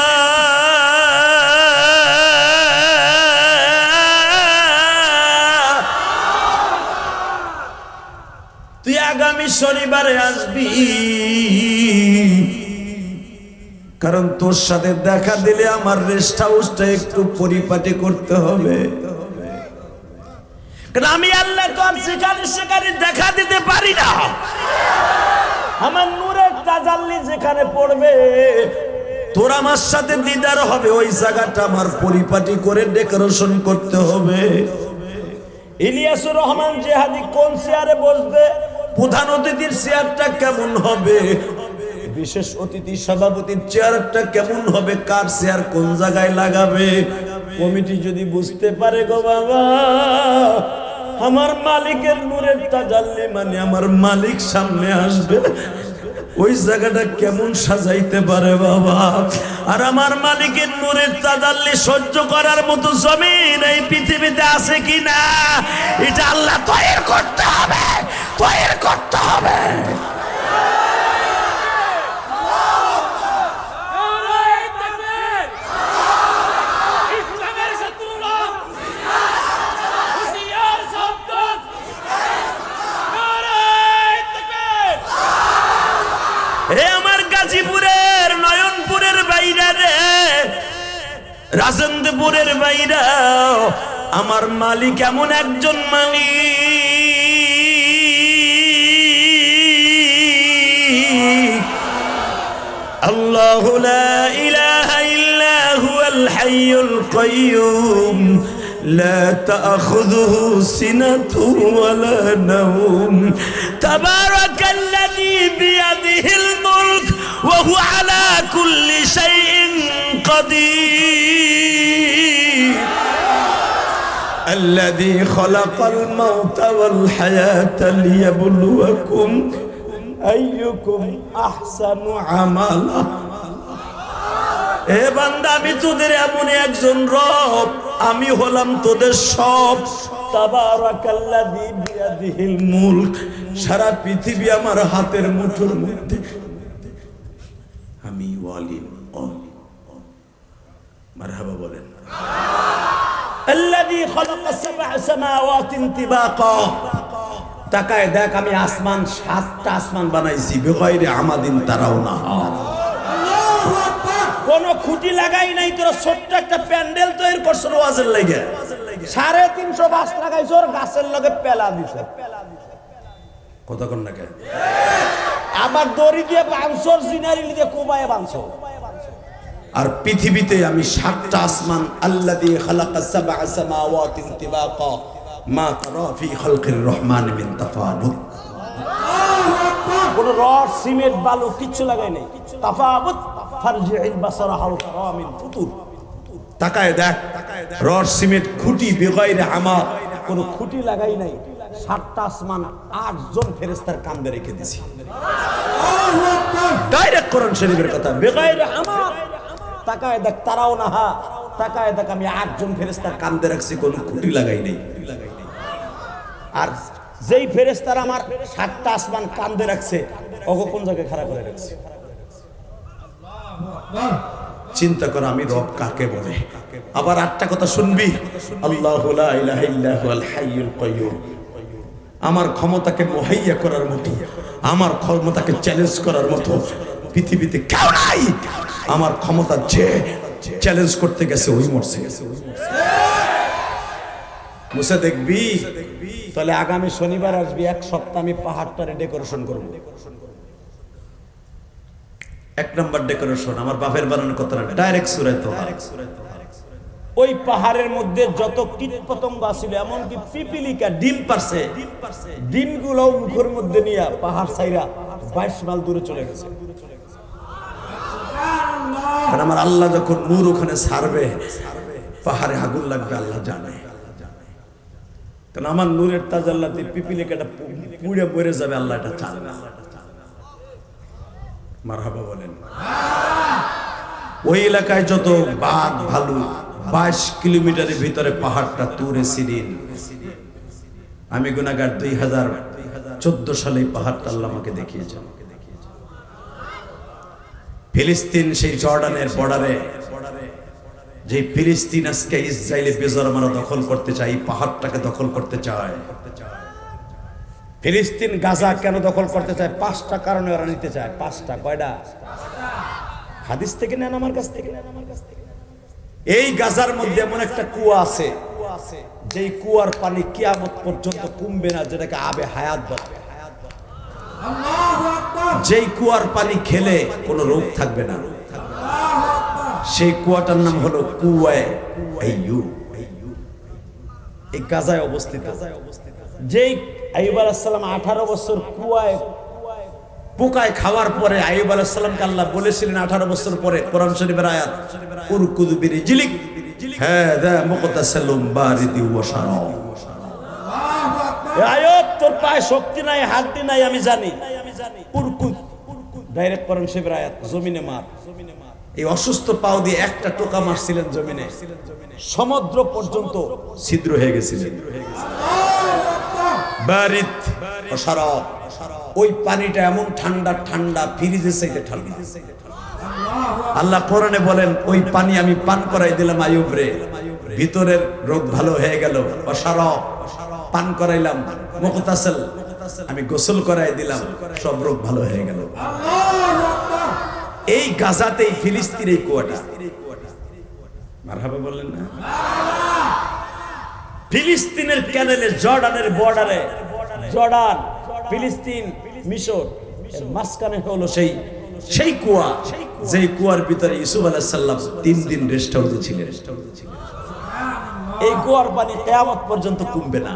A: তুই আগামী শনিবারে আসবি, কারণ তোর সাথে দেখা দিলে আমার রেস্ট হাউসটা একটু পরিপাটি করতে হবে, কারণ আমি আল্লাহ তো সেখানে দেখা দিতে পারি না। আমার নূরের তাজাল্লি যেখানে পড়বে তোর আমার সাথে দিদার হবে, ওই জায়গাটা আমার পরিপাটি করে ডেকোরেশন করতে হবে। ইলিয়াসুর রহমান জিহাদি কোন চেয়ারে বসবে, প্রধান অতিথির চেয়ারটা কেমন হবে, বিশেষ অতিথি সভাপতির চেয়ারটা কেমন হবে, কার চেয়ার কোন জায়গায় লাগাবে, কমিটি যদি বুঝতে পারে গো বাবা আমার মালিকের নূরের তাজাল্লি মানে আমার মালিক সামনে আসবে, ওই জায়গাটা কেমন সাজাইতে পারে বাবা। আর আমার মালিকের নূরের তাজাল্লি সহ্য করার মতো জমিন এই পৃথিবীতে আছে কিনা এটা আল্লাহ তৈরি করতে হবে, তৈরি করতে হবে। গাজীপুরের নয়নপুরের বাইরা রে, রাজেন্দ্রপুরের বাইরা, আমার মালিক এমন একজন মালিক, আল্লাহু লা ইলাহা ইল্লা হুয়াল হাইয়ুল কাইয়্যুম লা তাখুযুহু সিনাতুন ওয়ালা নাওম তাবারাকাল্লাযী বিয়াদিহিল মুলক ওয়া হুয়া আলা কুল্লি শাইইন কাদির الذي خلق الموت والحياة ليبلوكم أيكم أحسن عملا এ বান্দা আমি তোদের এমন একজন রব আমি হলাম তোদের সব তাবারাকাল্লাযী বিয়াদিহিল মুলক সারা পৃথিবী আমার হাতের মুঠোর মধ্যে আমি ওয়ালিম মারহাবা বলেন الذي خلق سبع سماوات طباقا তাকায় দেখ আমি আসমান সাতটা আসমান বানাইছি বিগাইরে আমাদিন তারাউনা আল্লাহু আকবার কোন খুঁটি লাগাই নাই তোরা ছোট্ট একটা প্যান্ডেল তৈরি করছ ওয়াজের লাগা 350 বাস লাগাইছো আর গাছের লগে পেলা দিছ কথা কোন না কে আমার দড়ি দিয়ে বাঁধছর জিনারি দিয়ে কোবায়ে বাঁধছো আর পৃথিবীতে আমি সাতটা আসমান আল্লাযী খালাকা সাবআ সামাওয়াতিন তিবাকা মা তারা ফি খালকির রহমান মিন তাফাবুত কোন রড সিমেন্ট বালু কিছু লাগাই নাই তাফাবুত ফারজিল বাসারা হাল কারামিন ফুতুর তাকায় দেখ রড সিমেন্ট খুঁটি বেগাইরে আমা কোন খুঁটি লাগাই নাই সাতটা আসমান 8 জন ফেরেশতার কাঁধে রেখে দিয়েছি আল্লাহু আকবার ডাইরেক্ট কোরআন শরীফের কথা বেগাইরে আমা তাকায় দেখ তারাও না হা তাকায় দেখ আমি 8 জন ফেরেশতার কাঁধে রাখছি কোনো খুঁটি লাগাই নাই আর যেই ফেরেশতারা আমার 7টা আসমান কাঁধে রাখছে ওগো কোন জায়গায় খাড়া করে রাখছে চিন্তা কর আমি রব কাকে বলে আবার 8টা কথা শুনবি আল্লাহু লা ইলাহা ইল্লা হুয়াল হাইয়ুল কাইয়্যুম আমার ক্ষমতাকে মুহাইয়া করার মতো আমার ক্ষমতাকে চ্যালেঞ্জ করার মতো পৃথিবীতে কেউ নাই আমার ক্ষমতা যে চ্যালেঞ্জ করতে গেছে ওই মরছে মুসা দেখবি তাহলে আগামী শনিবার আসবি এক সপ্তাহ আমি পাহাড়টারে ডেকোরেশন করব 1 নাম্বার ডেকোরেশন আমার বাপের বানানোর কথা না ডাইরেক্ট সূরা তোহা ওই পাহাড়ের মধ্যে যত কীটপতঙ্গ ছিল এমনকি পিপিলিকা ডিম পারছে ডিমগুলো মুখের মধ্যে নিয়ে পাহাড় ছাইরা 22 মাইল দূরে চলে গেছে কারণ আমার আল্লাহ যখন নূর ওখানে ছাড়বে পাহাড়ে আগুন লাগবে আল্লাহ জানে কারণ আমার নূরের তাজাল্লাতে পিপিলিকাটা পুড়ে মরে যাবে আল্লাহ এটা চান না মারহাবা বলেন ওই এলাকায় যত বাঘ ভালু 22 কিলোমিটারের ভিতরে পাহাড়টা তুরে সিরিন আমি গুনাহগার 2014 সালে পাহাড়টা আল্লাহ আমাকে দেখিয়েছেন ফিলিস্তিন সেই জর্ডানের বর্ডারে যে ফিলিস্তিন আজকে ইসরায়েলে বেজরমারা দখল করতে চায় পাহাড়টাকে দখল করতে চায় ফিলিস্তিন গাজা কেন দখল করতে চায় 5টা কারণে ওরা নিতে চায় 5টা কয়টা হাদিস থেকে নেন আমার কাছ থেকে এই গাজার মধ্যে এমন একটা কুয়া আছে যেই কুয়ার পানি কিয়ামত পর্যন্ত কমবে না যেটাকে আবে হায়াত বলে আল্লাহু আকবার যেই কুয়ার পানি খেলে কোনো রোগ থাকবে না সেই কুয়াটার নাম হলো কুয়ায়ে আইয়ুব এই গাজায় অবস্থিত যেই আইয়ুব আলাইহিস সালাম 18 বছর কুয়ায় পোকায় খাওয়ার পরে আইয়ুব আলাইহিস সালামকে আল্লাহ বলেছিলেন 18 বছর পরে কোরআন শরীফের আয়াত উরকুদু বিরিজলিক হাদা মুকতাসালুম বারিদি ওয়া শারাব আল্লাহু আকবার এই আয়াত তোর পায়ে শক্তি নাই হাড্ডি নাই আমি জানি উরকুদ ডাইরেক্ট কোরআন শরীফের আয়াত জমিনে মার এই অসুস্থ পাও দিয়ে একটা টোকা মারছিলেন জমিনে সমুদ্র পর্যন্ত ছিদ্র হয়ে গেছিল বারিদ ওয়া শারাব ওই পানিটা এমন ঠান্ডা ঠান্ডা ফ্রিজের চাইতে ঠান্ডা আল্লাহ কোরআনে বলেন ওই পানি আমি পান করাই দিলাম আইয়ুব রে ভিতরের রোগ ভালো হয়ে গেল ওয়া শারাব পান করাইলাম মুকতাসাল আমি গোসল করাই দিলাম সব রোগ ভালো হয়ে গেল আল্লাহু আকবার এই গাজাতে এই ফিলিস্তিন এই কুয়াটা মারহাবা বললেন না ফিলিস্তিনের ক্যানেলে জর্ডানের বর্ডারে জর্ডান ফিলিস্তিন মিশর এর মাঝখানে হলো সেই কুয়া যেই কুয়ার ভিতরে ইউসুফ আলাইহিস সালাম 3 দিন রেস্ট হাউসে ছিলেন এই কুয়ার পানি কিয়ামত পর্যন্ত কমবে না।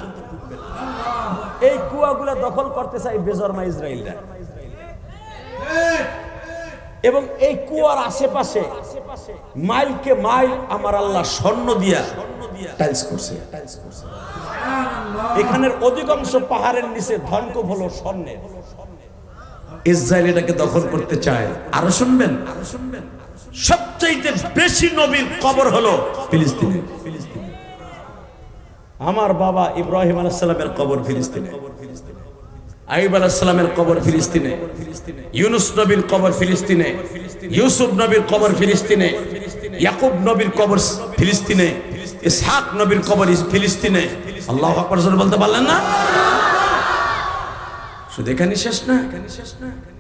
A: এই কুয়াগুলো দখল করতে চাই বেজরমা ইসরায়েলরা, এবং এই কুয়ার আশেপাশে মাইলকে মাইল আমার আল্লাহ স্বর্ণ দিয়া টাইলস করছে। এখানের অধিকাংশ পাহাড়ের নিচে ধনকুপ হলো স্বর্ণের। ইসরায়েল এটাকে দখল করতে চায়। আরো শুনবেন, সবচাইতে বেশি নবীর কবর হলো ফিলিস্তিনে। আমার বাবা ইব্রাহিম আলাইহিস সালামের কবর ফিলিস্তিনে, আইয়ুব আলাইহিস সালামের কবর ফিলিস্তিনে, ইউনুস নবীর কবর ফিলিস্তিনে, ইউসুফ নবীর কবর ফিলিস্তিনে, ইয়াকুব নবীর কবর ফিলিস্তিনে, ইসহাক নবীর কবর ফিলিস্তিনে। আল্লাহু আকবার জোরে বলতে পারলেন না? শুধু এখানেই শেষ না,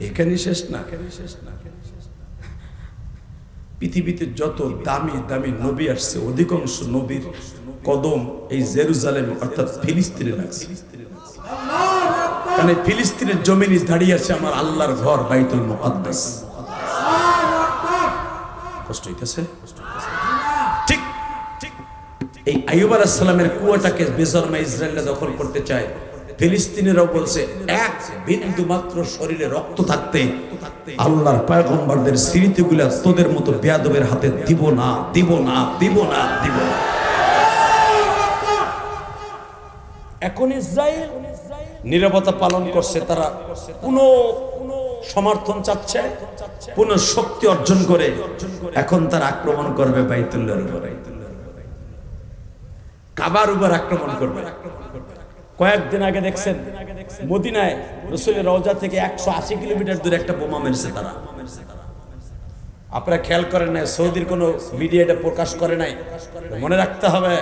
A: এখানেই শেষ না। পৃথিবীতে যত দামি দামি নবী আসছে অধিকাংশ নবীর কদম এই জেরুজালেম অর্থাৎ ফিলিস্তিনে লাগছে। কারণ ফিলিস্তিনের জমিনে দাঁড়িয়ে আছে আমার আল্লাহর ঘর বাইতুল মুকাদ্দাস। কষ্ট হইতেছে? ঠিক এই আইয়ুব আলাইহিস সালামের কুয়াটাকে বেজরমা ইসরায়েলরা দখল করতে চায়। ফিলিস্তিনেরাও বলছে এক বিন্দু মাত্র শরীরে রক্ত থাকতে আল্লাহর পয়গম্বরদের স্মৃতিগুলা তোদের মতো বেয়াদবের হাতে দিব না, দিব না, দিব না, দিব না। এখন ইসরায়েল নীরবতা পালন করছে, তারা কোন সমর্থন চাচ্ছে, কোন শক্তি অর্জন করে এখন তারা আক্রমণ করবে বাইতুল্লাহর উপরে, কাবার উপর আক্রমণ করবে। কয়েকদিন আগে দেখছেন মদিনায় রাসূলের রওজা থেকে 180 কিলোমিটার দূরে একটা বোমা মেরেছে তারা। আপনারা খেয়াল করেন না, সৌদির কোনো মিডিয়া এটা প্রকাশ করে নাই। মনে রাখতে হবে,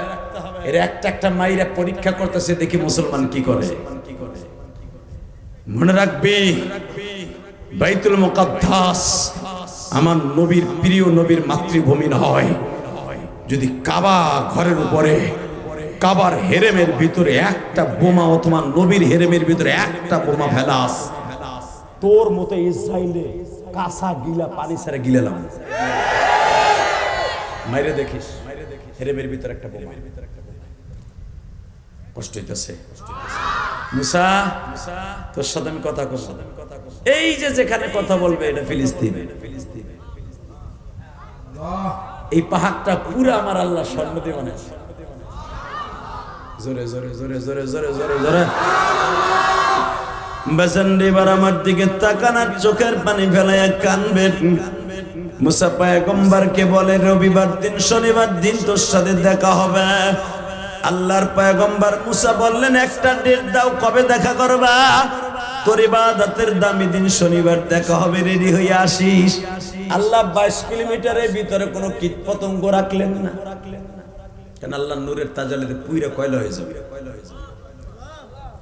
A: এর একটা একটা মাইরা পরীক্ষা করতেছে, দেখি মুসলমান কি করে। মনে রাখবি বাইতুল মুকাদ্দাস আমার নবীর প্রিয় নবীর মাতৃভূমি নয়। যদি কাবা ঘরের উপরে কাবার হেরেমের ভিতরে একটা বোমা অথবা নবীর হেরেমের ভিতরে একটা বোমা ফেলাস, তোর মতো ইসরায়েলে কাঁচা গিলা পানি ছাড়া গিলালাম। মাইরে দেখিস হেরেমের ভিতরে একটা বোমা। কষ্ট হইতেছে? মুসা তোর সাথে আমি কথা কর, এই যে যেখানে কথা বলবে এটা ফিলিস্তিন। এই পাহাড়টা পুরো আমার আল্লাহ স্বর্ণ দিয়ে বানাইছে। জোরে জোরে জোরে জোরে জোরে জোরে জোরে বাজানরে বার আমার দিকে তাকানোর চোখের পানি ফেলায়া কানবেন। মুসা পয়গম্বরকে বলে রবিবার দিন শনিবার দিন তোর সাথে দেখা হবে। আল্লাহর পয়গম্বর মুসা বললেন একটা ডেট দাও, কবে দেখা করবা? তোর ইবাদতের দামি দিন শনিবার দেখা হবে, রেডি হয়ে আসিস। আল্লাহ 22 কিলোমিটারের ভিতরে কোনো কীট পতঙ্গ রাখলেন না, কেন আল্লাহ নূরের তাজালিতে পুইরা কয়লা হয়ে যাবে।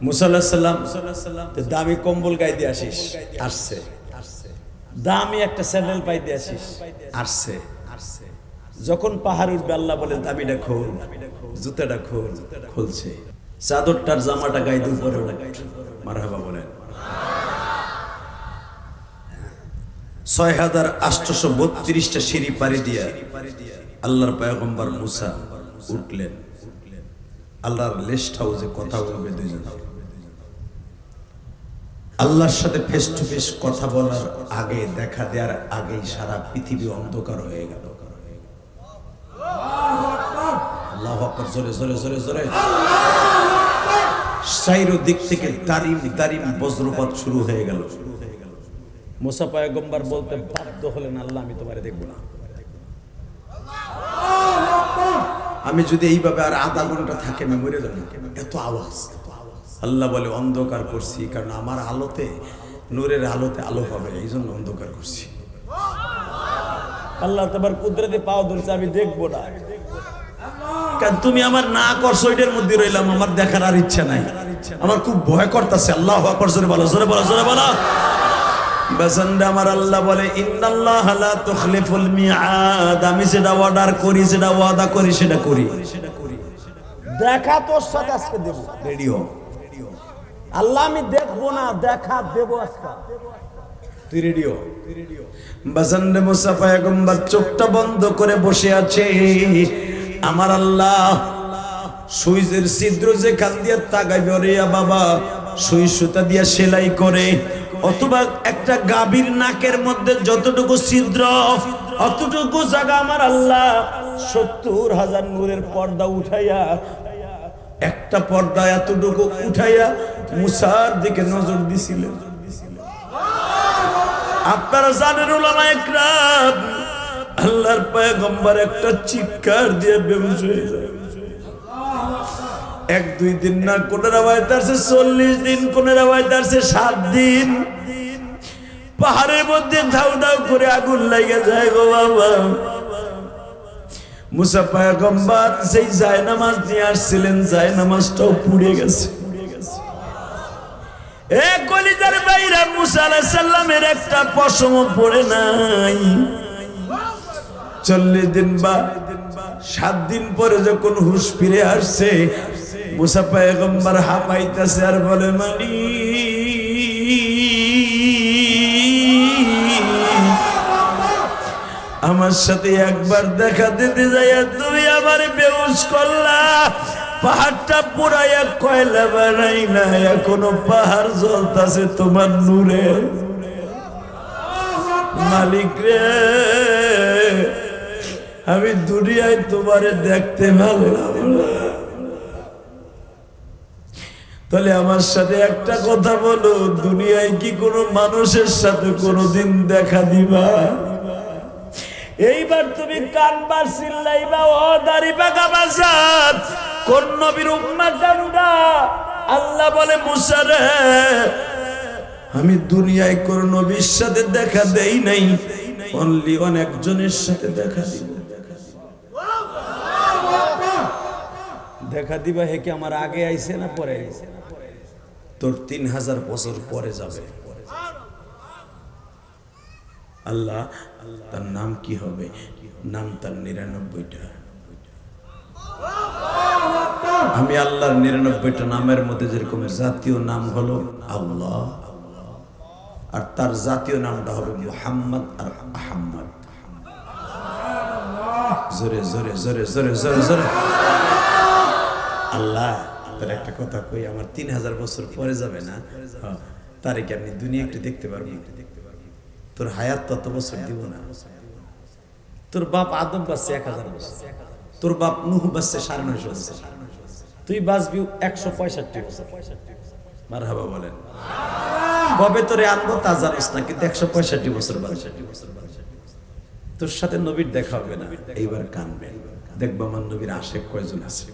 A: মুসা আলাইহিস সালাম দামি কম্বল গায়ে দিয়ে আসিস, আসছে। দামি একটা স্যান্ডেল পাই দিয়ে আসিস, আসছে। যখন পাহাড় উঠবে আল্লাহ বলে দাবিটা খোল, জুতাটা খোল, খুলছে। চাদরটার জামাটা গায়ে দিয়ে উপরে মারহাবা বলেন। 6832টা সিঁড়ি পাড়ি দিয়া আল্লাহর পয়গম্বর মুসা উঠলেন। আল্লাহর লেস্ট হাউসে কথা বলবে দুইজন। আল্লাহর সাথে ফেস টু ফেস কথা বলার আগে, দেখা দেওয়ার আগেই সারা পৃথিবী অন্ধকার হয়ে গেল। আল্লাহু আকবার, জোরে জোরে জোরে জোরে। চাইরো দিক থেকে দারিম দারিম বজ্রপাত শুরু হয়ে গেল। মুসা পয়গম্বর বলতে বাধ্য হলেন, আল্লাহ আমি তোমারে দেখব না। আমি যদি এইভাবে আর আধা ঘন্টা থাকে আমি মরে যাব। এত আওয়াজ। আল্লাহ বলে অন্ধকার করছি, কারণ আমার আলোতে, নূরের আলোতে আলো হবে, এই জন্য অন্ধকার করছি। আল্লাহ তোমার কুদরতে পাও ধরছে, আমি দেখবো না। কারণ তুমি আমার না করছো, এটার মধ্যে রইলাম, আমার দেখার আর ইচ্ছা নাই। আমার খুব ভয় করতেছে। আল্লাহু আকবার, জোরে বলো, জোরে বলো, জোরে বলো। বাজানরা আমার আল্লাহ বলে ইন্নাল্লাহ লা তুখলিফুল মিআদ। আমি যেটা অর্ডার করি, যেটা ওয়াদা করি, সেটা করি। দেখা তোর সাথে আজকে দেব, রেডি হ। আল্লাহ আমি দেখবো না, দেখা দেব আজকে, তুই রেডি হ। বাজানরে মুসা পয়গম্বর চোখটা বন্ধ করে বসে আছে। আমার আল্লাহ সুইজের ছিদ্র যেখান দিয়ে তাগাইবে রে বাবা, সুই সুতা দিয়া সেলাই করে, অথবা একটা গাভীর নাকের মধ্যে যতটুকু ছিদ্র অতটুকু জায়গা আমার আল্লাহ 70,000 নূরের পর্দা উঠাইয়া, একটা পর্দা এতটুকু উঠাইয়া মুসার দিকে নজর দিছিলেন। আপনারা জানেন উলামায়ে কেরাম, আল্লাহর পয়গম্বর একটা চিৎকার দিয়ে বেহুশ হয়ে যায়। 1-2 দিন না, কোন রাওয়ায়াত আছে 40 দিন, কোন রাওয়ায়াত আছে 7 দিন। পাহাড়ের মধ্যে ধাউ ধাউ করে আগুন লাগা যায় গো বাবা। মুসা পয়গম্বর সেই জায়নামাজ নিয়ে আসছিলেন, জায়নামাজটাও পুড়ে গেছে। এ কলিজার বাইরা, মুসা আলাইহিস সালামের একটা পশমও পড়ে নাই। 40 দিন বা 7 দিন পরে যখন হুঁশ ফিরে আসছে, মুসা পয়গম্বর হাঁপাইতেছে আর বলে, মানি আমার সাথে একবার দেখা দিতে যাইয়া তুমি আমার বেহুশ করলা, পাহাড়টা পুরাইয়া কয়লা বানাইলা, এখনো পাহাড় জ্বলতাছে তোমার নূরে। মালিক রে, আমি দুনিয়ায় তোমারে দেখতে পারলাম না, তাহলে আমার সাথে একটা কথা বলো, দুনিয়ায় কি কোনো মানুষের সাথে কোনোদিন দেখা দিবা? এইবার তুমি কানবা, চিল্লাইবা, ও দাড়ি পাকা বাজার, কোন নবীর উম্মত আমরা? আল্লাহ বলে, মুসা রে, আমি দুনিয়ায় কোন নবীর সাথে দেখা দেই নাই, অনলি একজনের সাথে দেখা দিব। দেখা দিবা হে কি আমার আগে আইছে না পরে আইছে? তোর 3000 বছর পরে যাবে। আল্লাহ, তার নাম কি হবে? নাম তার 99টা। আমি আল্লাহর 99টা নামের মধ্যে যেরকম জাতীয় নাম হলো আল্লাহ, আর তার জাতীয় নামটা হবে মুহাম্মদ আর আহমদ। জোরে জোরে জোরে জোরে জোরে জোরে। আল্লাহ, তার একটা কথা কই, আমার 3000 বছর পরে যাবে না, তারে কি আপনি দুনিয়া একটু দেখতে পারবি? তোর হায়াত তত বছর দিব না। তোর বাপ আদম বাঁচছে 1000 বছর, তোর বাপ নূহ বাঁচছে 950 বছর, তুই বাঁচবি 165 বছর। মারহাবা বলেন। কবে তোরে আনবো তা জানিস না, কিন্তু 165 বছর বাঁচবে। তোর সাথে নবীর দেখা হবে না, এইবার কানবে, দেখবো আমার নবীর আশেক কয়জন আছে।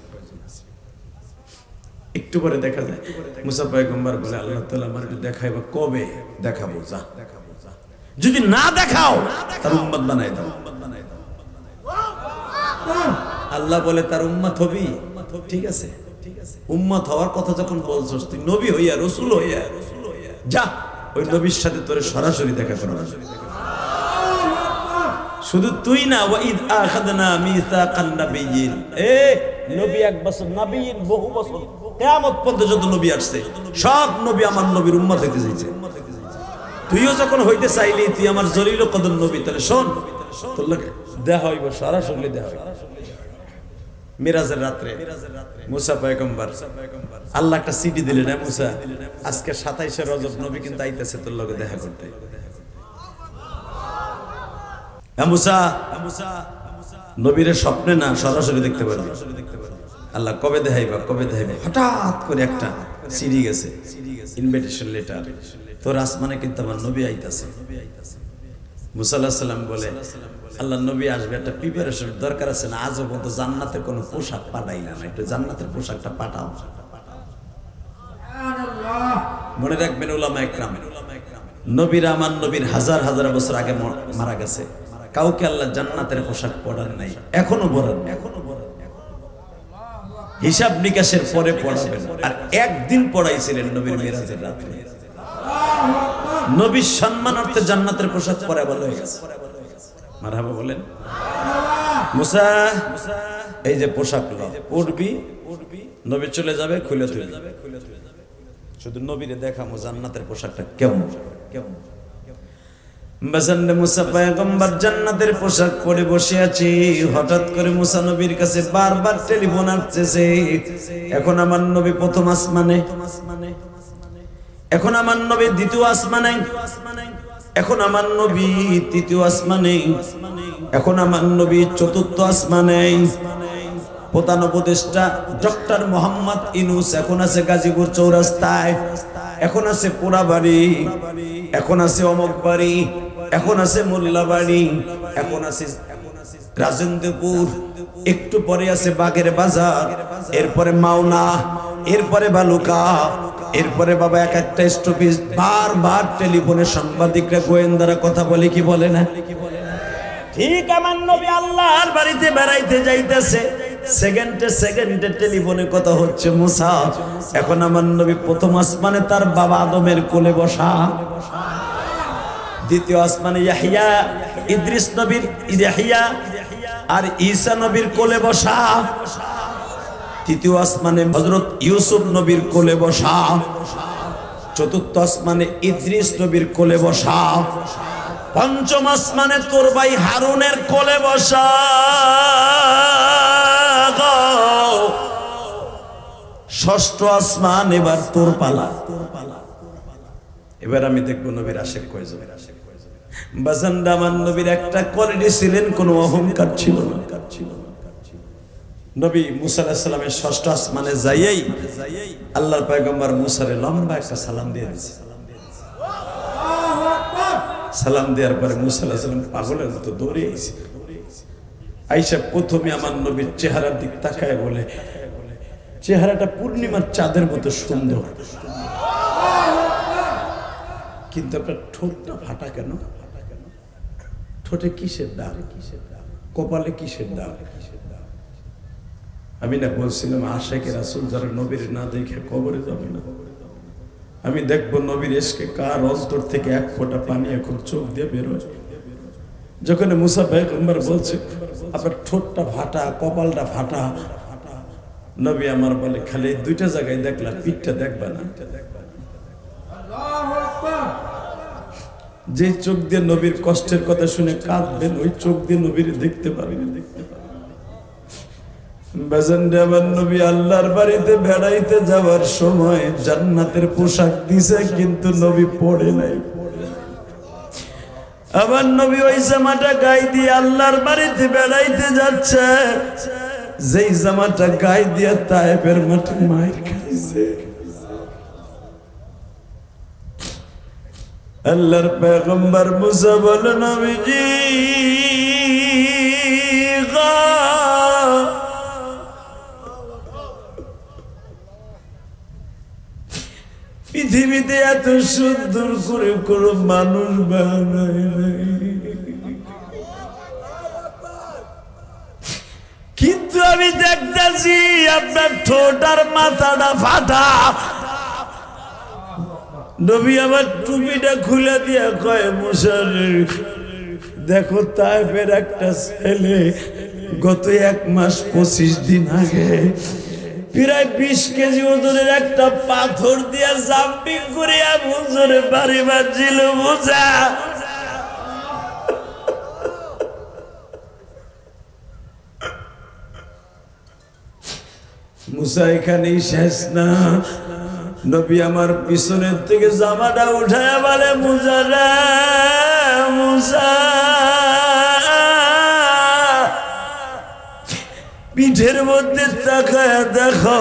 A: একটু পরে দেখা যায় মুসা পয়গম্বর বলে, আল্লাহ তাআলা আমার একটু দেখাইবা। কবে দেখাবো? যা, যদি না দেখাও তার উম্মত বানাই দাও। আল্লাহ বলে, তার উম্মত হবি? ঠিক আছে, উম্মত হওয়ার কথা যখন বলছস, তুই নবী হইয়া, রাসূল হইয়া যা, ওই নবীর সাথে তোরে সরাসরি দেখা করো। শুধু তুই না, ওয়াইদ আখাযনা মিসাকান নাবিয়্যিন, নবী 1 বছর, নাবিয়্যিন বহু বছর, কিয়ামত পর্যন্ত যত নবী আসছে সব নবী আমার নবীর উম্মত হইতে চাইছে। তুইও যখন হইতে চাইলি, তুই আমার জলিল কদর নবী, তাহলে শোন, তোর লগে দেখা হইব, সরাসরি দেখা হইব। মিরাজের রাত্রে মুসা পয়গম্বর, আল্লাহ একটা সিটি দিলেন, না মুসা, আজকে 27শে রজব, নবী কিন্তু আইতেছে তোর লগে দেখা করতে। মুসা, নবীর স্বপ্নে না, সরাসরি দেখতে পারবি। আল্লাহ, কবে দেখাইবা, কবে দেখাইবা? হঠাৎ করে একটা সিডি গেছে, ইনভিটেশন লেটার, তোর আসমানে কিন্তু আমার নবী আইতাছে। মুসা আলাইহিস সালাম বলে, আল্লাহ, নবী আসবে, একটা প্রিপারেশন দরকার আছে না? আজও পর্যন্ত জান্নাতের কোনো পোশাক পাঠাইলা না, একটু জান্নাতের পোশাকটা পাঠাও। মনে রাখবেন উলামায়ে কেরাম, নবীরা আমার নবীর হাজার হাজার বছর আগে মারা গেছে, কাউকে আল্লাহ জান্নাতের পোশাক পরান নাই, এখনো পরান, এখনো পরান। হিসাব নিকাশের পরে পড়াবেন। আর একদিন পড়াইছিলেন নবীর মিরাজের রাতে। নবীর সম্মানার্থে জান্নাতের পোশাক পরা বলা হয়ে গেছে। মারহাবা বলেন। মুসা, এই যে পোশাক পরবি, নবী চলে যাবে, খুলে তুলে যাবে, শুধু নবীরে দেখামো জান্নাতের পোশাকটা কেমন কেমন। বাজানরে মুসা পয়গম্বর জান্নাতের পোশাক পরে বসে আছে। হঠাৎ করে মুসা নবীর কাছে বারবার টেলিফোন আসছে। এখন আমার নবী প্রথম আসমানে, এখন আমার নবী দ্বিতীয় আসমানে, এখন আমার নবী তৃতীয় আসমানে, এখন আমার নবী চতুর্থ আসমানে। প্রধান উপদেষ্টা ডক্টর মোহাম্মদ ইউনূস এখন আছে গাজীপুর চৌরাস্তায়, এখন আছে পোড়াবাড়ি, এখন আছে অমক বাড়ি, এখন আছে মোল্লাবাড়ি, এখন আছে রাজেন্দ্রপুর, একটু পরে আছে বাগের বাজার, এরপরে মাওনা, এরপরে বালুকা, এরপরে বাবা এক একটা স্টপেজ। বারবার টেলিফোনে সাংবাদিকরা গোয়েন্দারা কথা বলে, কি বলে না? ঠিক আমার নবী আল্লাহর বাড়িতে বেড়াইতে যাইতেছে, সেকেন্ডে সেকেন্ডে টেলিফোনে কথা হচ্ছে মুসা। এখন আমার নবী প্রথম আসমানে তার বাবা আদমের কোলে বসা, দ্বিতীয় আসমানে ইয়াহিয়া ইদ্রিস নবীর ইয়াহিয়া আর ঈসা নবীর কোলে বসা, তৃতীয় আসমানে হযরত ইউসুফ নবীর কোলে বসা, চতুর্থ আসমানে ইদ্রিস নবীর কোলে বসা, পঞ্চম আসমানে তোর ভাই হারুনের কোলে বসা। ষষ্ঠ আসমান এবার তোর পালা। এবার আমি দেখবো নবীর আশেক কয়জন। বাজানরা আমার নবীর একটা কোয়ালিটি ছিলেন, কোনো অহংকার ছিল না। নবী মুসা আলাইহিস সালামের ষষ্ঠ আসমানে যাইয়েই আল্লাহর পয়গম্বর মুসারে লম্বা একটা সালাম দিয়ে দিয়েছে। সালাম দেওয়ার পরে মুসা আলাইহিস সালাম পাগলের মতো দৌড়ে এসেছে। আয়েশা প্রথমে আমার নবীর চেহারার দিক তাকায় বলে, চেহারাটা পূর্ণিমার চাঁদের মতো সুন্দর, কিন্তু আপনার ঠোঁটটা ফাটা কেন? ঠোঁটে কিসের দাগ? কপালে কিসের দাগ? আমি না বলছিলাম আশেকে রাসূল যারা নবীর না দেখে কবরে যাবে না। আমি দেখবো নবীর এসকে কার অন্তর থেকে এক ফোঁটা পানি এখন চোখ দিয়ে বেরোয়। যখন মুসা পয়গম্বর বলছে আপনার ঠোঁটটা ফাটা, কপালটা ফাটা, নবী আমার বলে খালি দুইটা জায়গায় দেখলা, পিঠটা দেখবা না। যে চোখ দিয়ে নবীর কষ্টের কথা শুনে কাঁদবেন, ওই চোখ দিয়ে নবীর দেখতে পারবেন। আমার নবী আল্লাহর বাড়িতে বেড়াইতে যাওয়ার সময় জান্নাতের পোশাক দিছে, কিন্তু নবী পড়ে নাই। আমার নবী ওই জামাটা গায়ে দিয়ে আল্লাহর বাড়িতে বেড়াইতে যাচ্ছে, যেই জামাটা গায়ে দিয়ে তায়েফের মাঠে মাইর খাইছে। আল্লাহর পয়গম্বর মুসা বলে, নবীজি পৃথিবীতে এত সুন্দর করে কোন মানুষ বানায় নাই, কিন্তু আমি দেখতেছি আপনার ঠোঁট আর মাথাটা ফাটা। নবী আমার টুপিটা খুলে দিয়ে কয়, মুসা দেখো তায়েফের একটা ছেলে গত 1 মাস 25 দিন আগে প্রায় 20 কেজি ওজনের একটা পাথর দিয়ে জাম্পিং করে মুসরে বাড়ি বাজছিল। মুসা মুসা এখানেই শেষ না। নবী আমার পিছনের থেকে জামাটা উঠায় বলে, মুসা রে মুসা, পিঠের মধ্যে তাকায় দেখো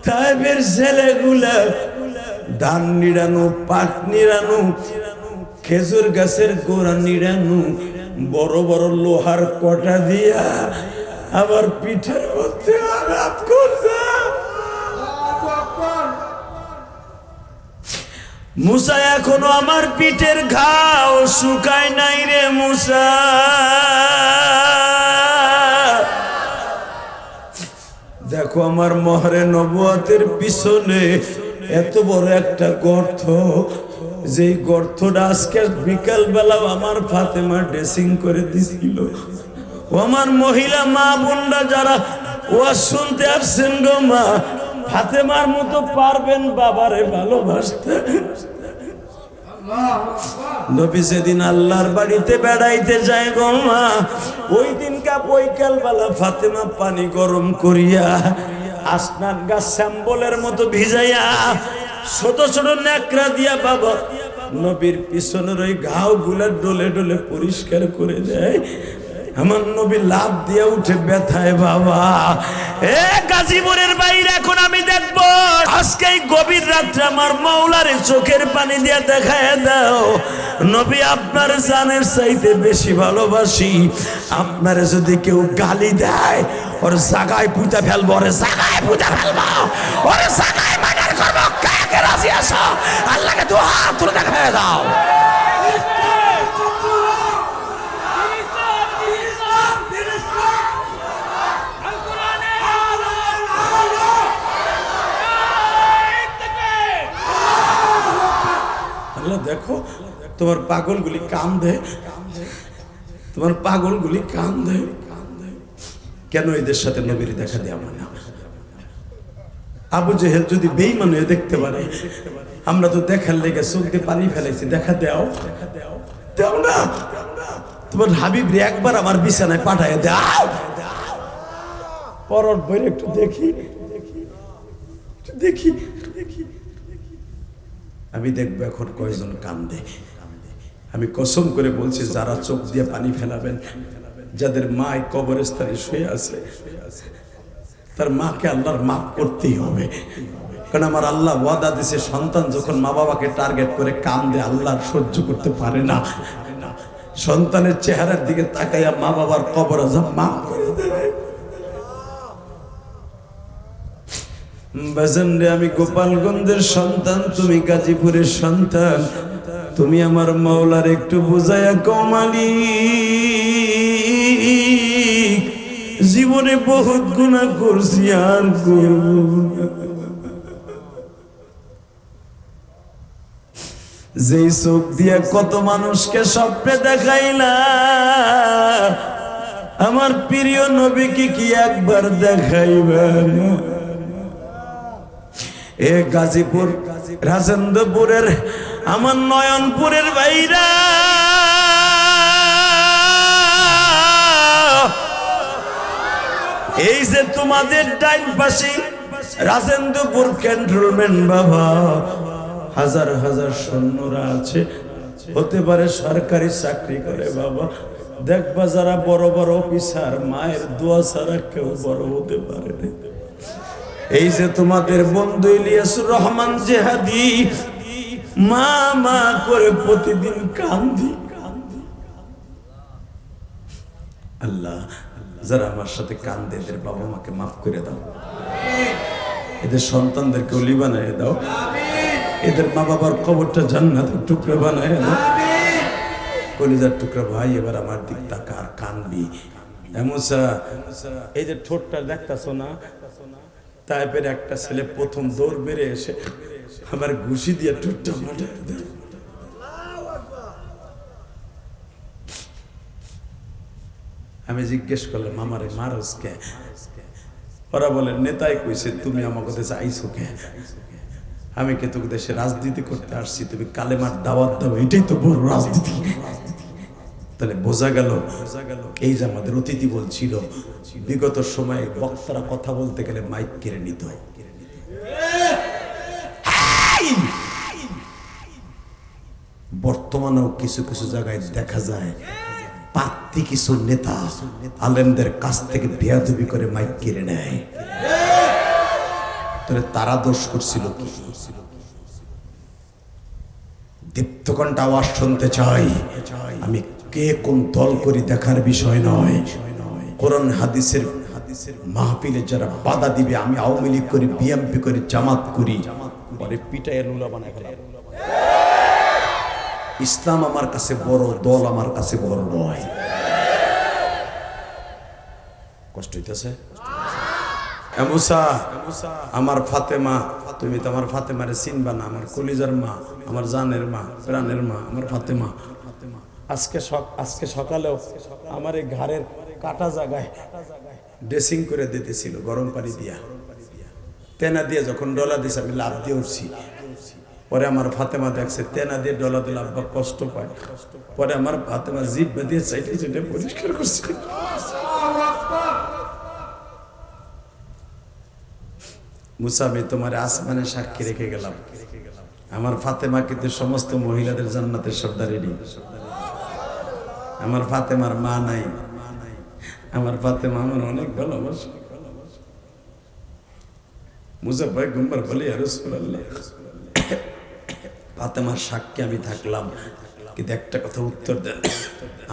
A: তায়েফের ছেলেগুলা ধান নিড়ানো, পাট নিড়ানো, খেজুর গাছের গোড়া নিড়ানো, বড় বড় লোহার কটা দিয়া আবার পিঠের মধ্যে আঘাত করছে। মুসা এখনো আমার পিঠের ঘাও শুকায় নাই রে মুসা। দেখো আমার মহরে নবুয়তের পিছনে এত বড় একটা গর্ত, যেই গর্তটা আজকে বিকাল বেলা আমার ফাতেমা ড্রেসিং করে দিছিল। ও আমার মহিলা মা বোনরা যারা ওয়াজ শুনতে আসছেন গো মা, ফাতেমার মতো পারবেন বাবারে ভালোবাসতে? নবী যেদিন আল্লাহর বাড়িতে বেড়াইতে যায় গো মা, ওই দিনকা বৈকাল বেলা ফাতেমা পানি গরম করিয়া আসনান গাছ শ্যাম্বলের মতো ভিজাইয়া ছোট ছোট ন্যাকড়া দিয়া বাবা নবীর পিছনের ওই ঘাও গুলা ডলে ডলে পরিষ্কার করে দেয়। আমার নবী লাভ দিয়ে উঠে ব্যথায় বাবা। এ গাজীপুরের বাইরে এখন আমি দেখবো আজকে এই গভীর রাত্রে আমার মাওলারে চোখের পানি দিয়ে দেখায় দাও নবী আপনার জানের চাইতে বেশি ভালোবাসি। আপনারে যদি কেউ গালি দেয় ওর জায়গায় পুঁতে ফেলবো, ওরে জায়গায় পুঁতে ফেলবো, ওরে জায়গায় মার্ডার করবো। কাকে রাজি আছো? আল্লাহকে দু হাত তুলে দেখায় দাও। দেখো তোমার পাগলগুলি কান্দে, তোমার পাগলগুলি কান্দে। কেন এদের সাথে নবীর দেখা দেওয়া মানে? আবু জেহেল যদি বেঈমান হয়ে দেখতে পারে, আমরা তো দেখার লেগে চোখে পানি ফেলাইছি, দেখা দাও দাও না। তোমার হাবিব রে একবার আমার বিছানায় পাঠায় দাও, পরর বইরে একটু দেখি দেখি দেখি। আমি দেখবো এখন কয়জন কান্দে। আমি কসম করে বলছি, যারা চোখ দিয়ে পানি ফেলাবেন, যাদের মা কবরস্থানে শুয়ে আছে, তার মাকে আল্লাহর মাফ করতেই হবে। কারণ আমার আল্লাহ ওয়াদা দিছে, সন্তান যখন মা বাবাকে টার্গেট করে কান্দে আল্লাহ সহ্য করতে পারে না। সন্তানের চেহারার দিকে তাকাইয়া মা বাবার কবর আযাব মাফ করে দেবে। বাজান রে, আমি গোপালগঞ্জের সন্তান, তুমি গাজীপুরের সন্তান, তুমি আমার মাওলার একটু বুঝাইয়া কও মালিক, জীবনে বহুত গুনাহ করছি আর করব না। যেই চোখ দিয়ে কত মানুষকে স্বপ্নে দেখাইলা, আমার প্রিয় নবীকে কি একবার দেখাইবা না? এ গাজীপুর রাজেন্দ্রপুরের আমার নয়নপুরের ভাইরা, এই যে তোমাদের ডাইন পাশে রাজেন্দ্রপুর ক্যান্টনমেন্ট বাবা, হাজার হাজার সৈন্যরা আছে, হতে পারে সরকারি চাকরি করে বাবা। দেখবা যারা বড় বড় অফিসার, মায়ের দোয়া ছাড়া কেউ বড় হতে পারে না। এই যে তোমাদের বন্ধু ইলিয়াসুর রহমান জেহাদি, মা মা করে প্রতিদিন কান্দি। আল্লাহ, যারা আমার সাথে কান্দে এদের বাবা মাকে মাফ করে দাও, এদের সন্তানদেরকে ওলি বানায় দাও, এদের মা বাবার কবরটা জান্নাতের টুকরা বানায় দাও। কলিজার টুকরা ভাই, এবার আমার দিক তাকা আর কানবি। এমসা এই যে ঠোঁটটা দেখতাছো না, তাইপের একটা ছেলে প্রথম দৌড় বেড়ে এসে আমার ঘুষি দিয়ে ঠোঁটটা মাঠায় দেয়। আমি জিজ্ঞেস করলাম, আমারে মারস কে? ওরা বলে, নেতাই কইছে তুমি আমাকে দেশে আইসো কে? আমি কে তোকে দেশে রাজনীতি করতে আসছি, তুমি কালেমার দাওয়াত দাও, এটাই তো বড় রাজনীতি। তাহলে বোঝা গেল এই যে আমাদের অতিথি বলছিল, বিগত সময়ে বক্তারা কথা বলতে গেলে মাইক কেড়ে নিত। বর্তমানেও কিছু কিছু জায়গায় দেখা যায় পাত্তি কিছু নেতা আলেমদের কাছ থেকে বেয়াদবি করে মাইক কেড়ে নেয়। তাহলে তারা দোষ করছিল কি? দীপ্তকণ্ঠ আওয়াজ শুনতে চাই আমি। কে কোন দল করি দেখার বিষয় নয়। কোরআন হাদিসের মাহফিলে যারা বাধা দিবে, আমি আওয়ামী লীগ করি, বিএমপি করি, জামাত করি, পরে পিটায় লুলা বানায় ফেলাম। ইসলাম আমার কাছে বড়, দল আমার কাছে বড় নয়। কষ্ট হইতেছে? মুসা, আমার ফাতেমা, তুমি তো আমার ফাতেমারে চিনবা না। আমার কলিজার মা, আমার জানের মা, প্রাণের মা, আমার ফাতেমা। আজকে সকালেও আমার এই ঘাড়ের কাটা জায়গায় ড্রেসিং করে দিতেছিল গরম পানি দিয়া, তেনা দিয়ে। যখন ডলা দিছে আমি লাভ দিয়ে উঠছি, পরে আমার ফাতেমা দেখছে তেনা দিয়ে ডলা দিলে আব্বা কষ্ট পায়, পরে আমার ফাতেমা জিভ বেঁধে চাইতে চাইতে পরিষ্কার করছে। মুসা আমি তোমার আসমানে সাক্ষী রেখে গেলাম, আমার ফাতেমা কিন্তু সমস্ত মহিলাদের জান্নাতের সর্দারেরই। আমার ফাতেমার মা নাই, আমার ফাতেমা আমার অনেক ভালোবাসে। মুসা পয়গম্বর বলে ইয়া রাসূলুল্লাহ, ফাতেমার সাক্ষী আমি থাকলাম, কিন্তু একটা কথা উত্তর দেন,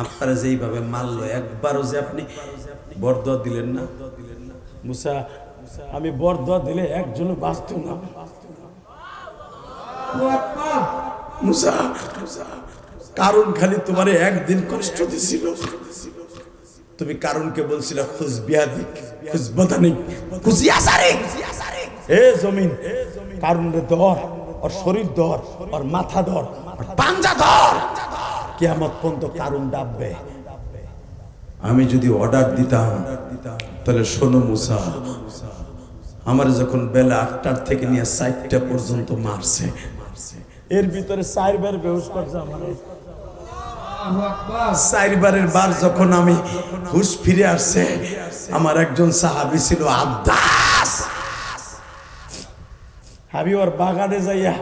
A: আপনারা যেইভাবে মারলো একবারও যে আপনি বরদোয়া দিলেন না। মুসা আমি বরদোয়া দিলে একজনও বাঁচত না। মুসা কারণ খালি তোমারে একদিন কষ্ট দিছিল, তুমি কারণকে বলছিলে খুশ বিয়াদিক খুশ বদানিক খুশ ইয়াসারিক। এ জমিন কারণে ধর, ওর শরীর ধর, ওর মাথা ধর, ওর পাঞ্জা ধর, কিয়ামত পর্যন্ত কারণ ডাববে। আমি যদি অর্ডার দিতাম তাহলে শোনো মুসা, আমার যখন বেলা 8টার থেকে নিয়ে 4টা পর্যন্ত মারছে, এর ভিতরে 4বার বেহুশ করছে আমার। 4বারের বার যখন আমি হুশ ফিরে আসছে, আমার একজন সাহাবী ছিল আদ্দাস। আমি ওর বাগানে যাইয়া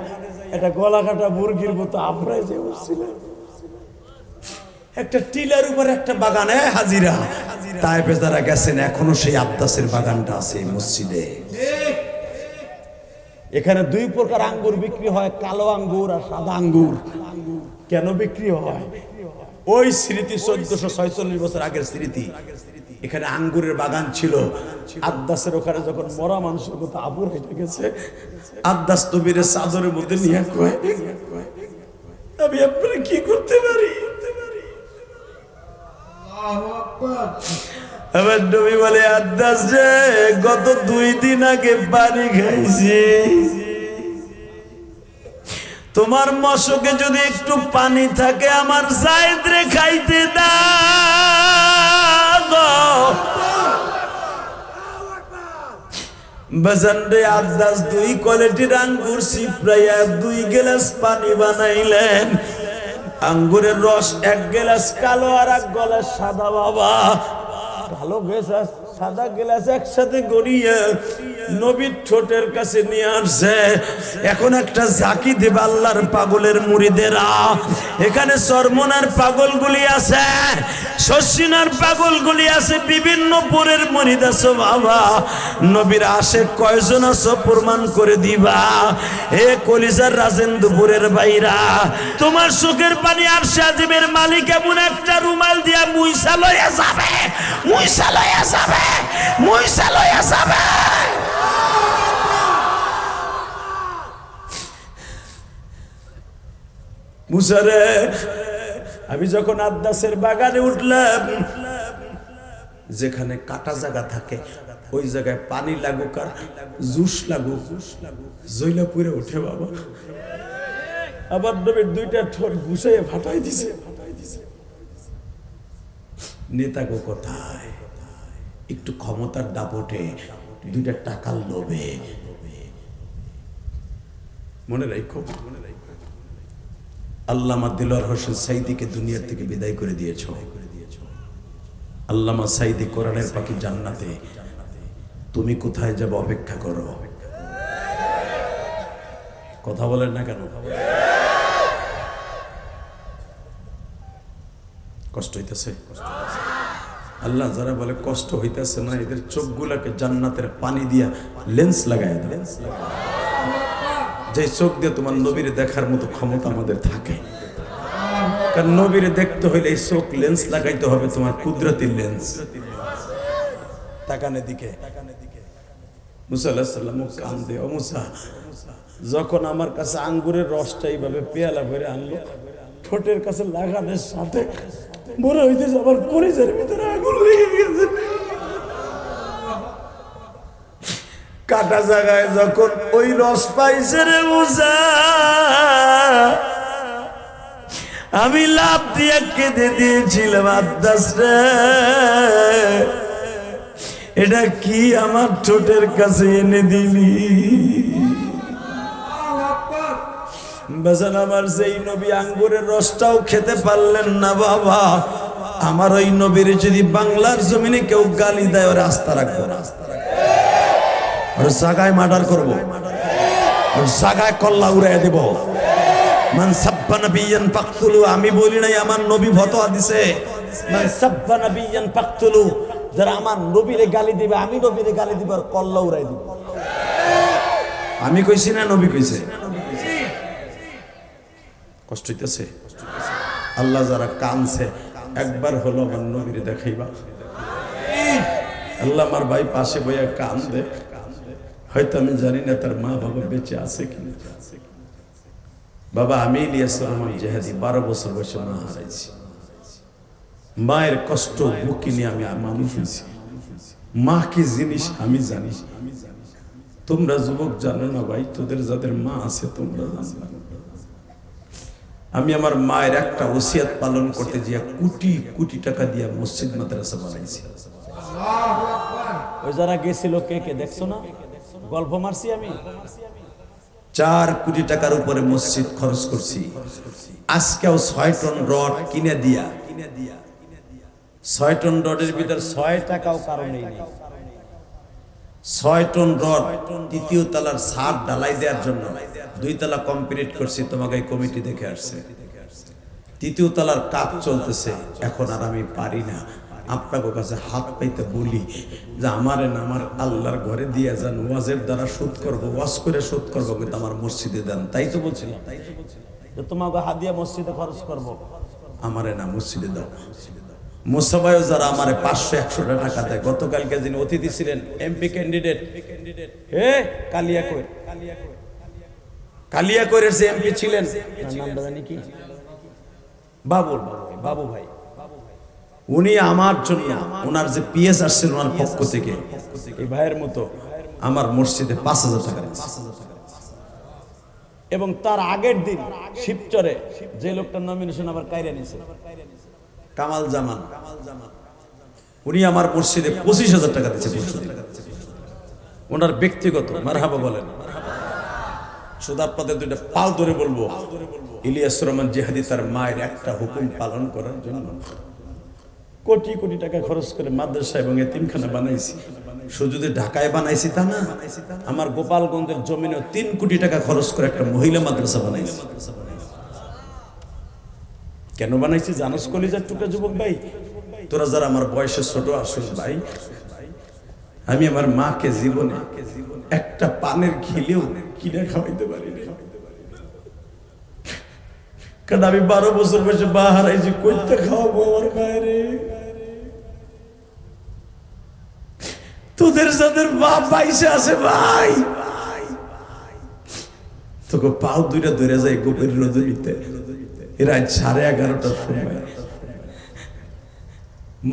A: একটা গলা কাটা মুরগির মতো আমরাই যে উঠছিল, একটা টিলার উপর একটা বাগানে হাজিরা। তাইফে যারা গেছেন এখনো সেই আদ্দাসের বাগানটা আছে মসজিদে। এখানে 2 প্রকার আঙ্গুর বিক্রি হয়, কালো আঙ্গুর আর সাদা আঙ্গুর। কেন বিক্রি হয়? ওই স্মৃতি 1446 বছর আগের স্মৃতি। এখানে আঙ্গুরের বাগান ছিল। আদ্দাসের ওখানে যখন মরা মানুষের মতো আবুর হয়ে গেছে, আদ্দাস নবীর চাদরের মধ্যে নিয়ে কয়, আমি আপনারা কি করতে পারি? আমার নবী বলে, আদ্দাস রে, গত 2 দিন আগে পানি খাইছি, তোমার মশকে যদি একটু পানি থাকে আমার জায়েদ রে খাইতে দাও। বাজান রে, আদ্দাস 2 কোয়ালিটির আঙ্গুর সিপড়াইয়া 2 গ্লাস পানি বানাইলেন। আঙ্গুরের রস 1 গ্লাস কালো আর 1 গ্লাস সাদা। বাবা, কালো গ্লাস সাদা গ্লাস একসাথে গড়িয়ে নবীর ঠোঁটের কাছে নিয়ে আসছে। এখন একটা জাকি দেব আল্লাহর পাগলের মুরিদেরা। এখানে চরমনার পাগলগুলি আছে, শশিনার পাগলগুলি আছে, বিভিন্ন পুরের মুরিদ আছে। বাবা, নবীর আশেক কয়জন আছে প্রমাণ করে দিবা। এ কলিজার রাজেন্দ্রপুরের বাইরা, তোমার চোখের পানি আরশে আজিমের মালিক এমন একটা রুমাল দিয়া মুইসা লইয়া যাবে, মুইসা লইয়া যাবে, মুইসা লইয়া যাবে। মুসারে, আমি যখন আদ্দাসের বাগানে উঠলাম, যেখানে কাটা জায়গা থাকে ওই জায়গায় পানি লাগুক আর জুস লাগুক, জইলা পুরে উঠে। বাবা, আবার নবীর 2টা ঠোঁট ঘুষাইয়ে ফাটাই দিছে। নেতাগো কোথায়? একটু ক্ষমতার দাপটে, 2টা টাকার লোভে। মনে রাখো, আল্লামা দিলওয়ার হোসেন সাইদিকে দুনিয়ার থেকে বিদায় করে দিয়েছ। আল্লামা সাইদি কোরআনের পাখি জান্নাতে, তুমি কোথায় যাবে অপেক্ষা করো। কথা বলেন না কেন? কষ্ট হইতেছে? আল্লাহ যারা বলে কষ্ট হইতেছে না, এদের চোখগুলাকে জান্নাতের পানি দিয়া লেন্স লাগায় দাও, যে চোখ দিয়ে তোমার নবীরে দেখার মতো ক্ষমতা আমাদের থাকে। কারণ নবীরে দেখতে হইলে এই চোখ লেন্স লাগাইতে হবে, তোমার কুদরতি লেন্স। তাকানের দিকে মুসা আলাইহিস সালাম কান দে, ও মুসা, যখন আমার কাছে আঙ্গুরের রসটা এইভাবে পেয়ালা ভরে আনলো, ঠোঁটের কাছে লাগানোর সাথে মনে হইতেছে আমার কলিজার ভিতরে আগুন লেগে গেছে। কাটা জায়গায় যখন ওই রস পাইছে রে মুসা, আমি লাভ দিয়ে কেঁদে দিয়েছিলাম, আদ্দাস রে, এটা কি আমার ঠোঁটের কাছে এনে দিলি? বেজান আমার যেই নবী আঙ্গুরের রসটাও খেতে পারলেন না বাবা, আমার ওই নবীর যদি বাংলার জমিনে কেউ গালি দেয় ওর আস্থা রাখবো না, ওর জায়গায় মার্ডার করবো, ওর জায়গায় কল্লা উড়াই দেব। মান সাব্বা নাবিয়ান ফাকতুলু, আমি বলি নাই, আমার নবী ফতোয়া দিছে। মান সাব্বা নাবিয়ান ফাকতুলু, যারা আমার নবীরে গালি দিবে, আমি নবীরে গালি দিব আর কল্লা উড়াই দিব। আমি কইছি না নবী কইছে? কষ্ট হইতেছে? আল্লাহ যারা কানছে একবার হলো আমার নবীরে দেখাইবা। আল্লাহ আমার ভাই পাশে বইয়া কান্দে, হয়তো আমি জানি না তার মা বাবা বেঁচে আছে কিনা। বাবা আমি ইলিয়াস রহমান জেহাদি 12 বছর বয়সে মা হারাইছি। মায়ের কষ্ট বুকে নিয়ে আমি মানুষ হয়েছি। মা কি জিনিস আমি জানি, তোমরা যুবক জানো না ভাই, তোদের যাদের মা আছে তোমরা জানো। আমি আমার মায়ের একটা ওসিয়াত পালন করতে গিয়ে কোটি কোটি টাকা দিয়ে মসজিদ মাদ্রাসা বানাইছি। ওই যারা গেছিল কে কে দেখছো না, গল্প মারছি আমি। 4 কোটি টাকার উপরে মসজিদ খরচ করছি। আজকেও 6 টন রড কিনে দিয়া, 6 টন রডের ভিতর 6 টাকাও কারণেই নেই। 6 টন রড 3য় তলার ছাদ ঢালাই দেওয়ার জন্য 2 তলা কমপ্লিট করছি, তোমাকে এই কমিটি দেখে আসছে। 3য় তলার কাজ চলতেছে, এখন আর আমি পারি না। আপনাদের কাছে হাত পাইতে বলি যে আমারে না আমার আল্লাহর ঘরে দিয়ে যান, ওয়াজের দ্বারা শোধ করবো, ওয়াজ করে শোধ করবো, কিন্তু আমার মসজিদে দেন। তাই তো বলছিলাম যে তোমাকে হাত দিয়ে মসজিদে খরচ করবো, আমারে না মসজিদে দাও। মুসাবাইও যারা আমারে 500-100 টাকা দেয়। গতকালকে যিনি অতিথি ছিলেন এমপি ক্যান্ডিডেট, কালিয়াকৈরের যে এমপি ছিলেন, নামটা জানি কি, বাবু ভাই, উনি আমার জন্য, ওনার যে পিএস আসছিল ওনার পক্ষ থেকে, এই ভাইয়ের মতো আমার মসজিদে 5000 টাকা দিয়েছে। এবং তার আগের দিন শিবচরে যে লোকটার নমিনেশন আবার কাইরা নিছে, কামাল জামান, উনি আমার মসজিদে 25,000 টাকা দিয়েছে। ওনার ব্যক্তিগত মারহাবা বলেন। শুধু আপনাদের 2টা পাল ধরে বলবো, ইলিয়াস রহমান জিহাদি তার মায়ের একটা হুকুম পালন করার জন্য কোটি কোটি টাকা খরচ করে মাদ্রাসা এবং এতিমখানা বানাইছি। শুধু যে ঢাকায় বানাইছি তা না, আমার গোপালগঞ্জের জমিনেও 3 কোটি টাকা খরচ করে একটা মহিলা মাদ্রাসা বানাইছি। কেন বানাইছি জানোস কলিজার টুকরা যুবক ভাই, তোরা যারা আমার বয়সে ছোট আসুন ভাই, আমি আমার মাকে জীবনে একটা পানের খিলেও কিনে খাওয়াইতে পারি না। কারণ আমি 12 বছর বয়সে মা হারাইছি, কইতে খাওয়াবো আমার মায়ের। তোদের যাদের বাপ বাইসে আছে ভাই, তোকে পাও 2টা ধরে যায় গোপের রোদরিতে, এরা 11:30টার সময়।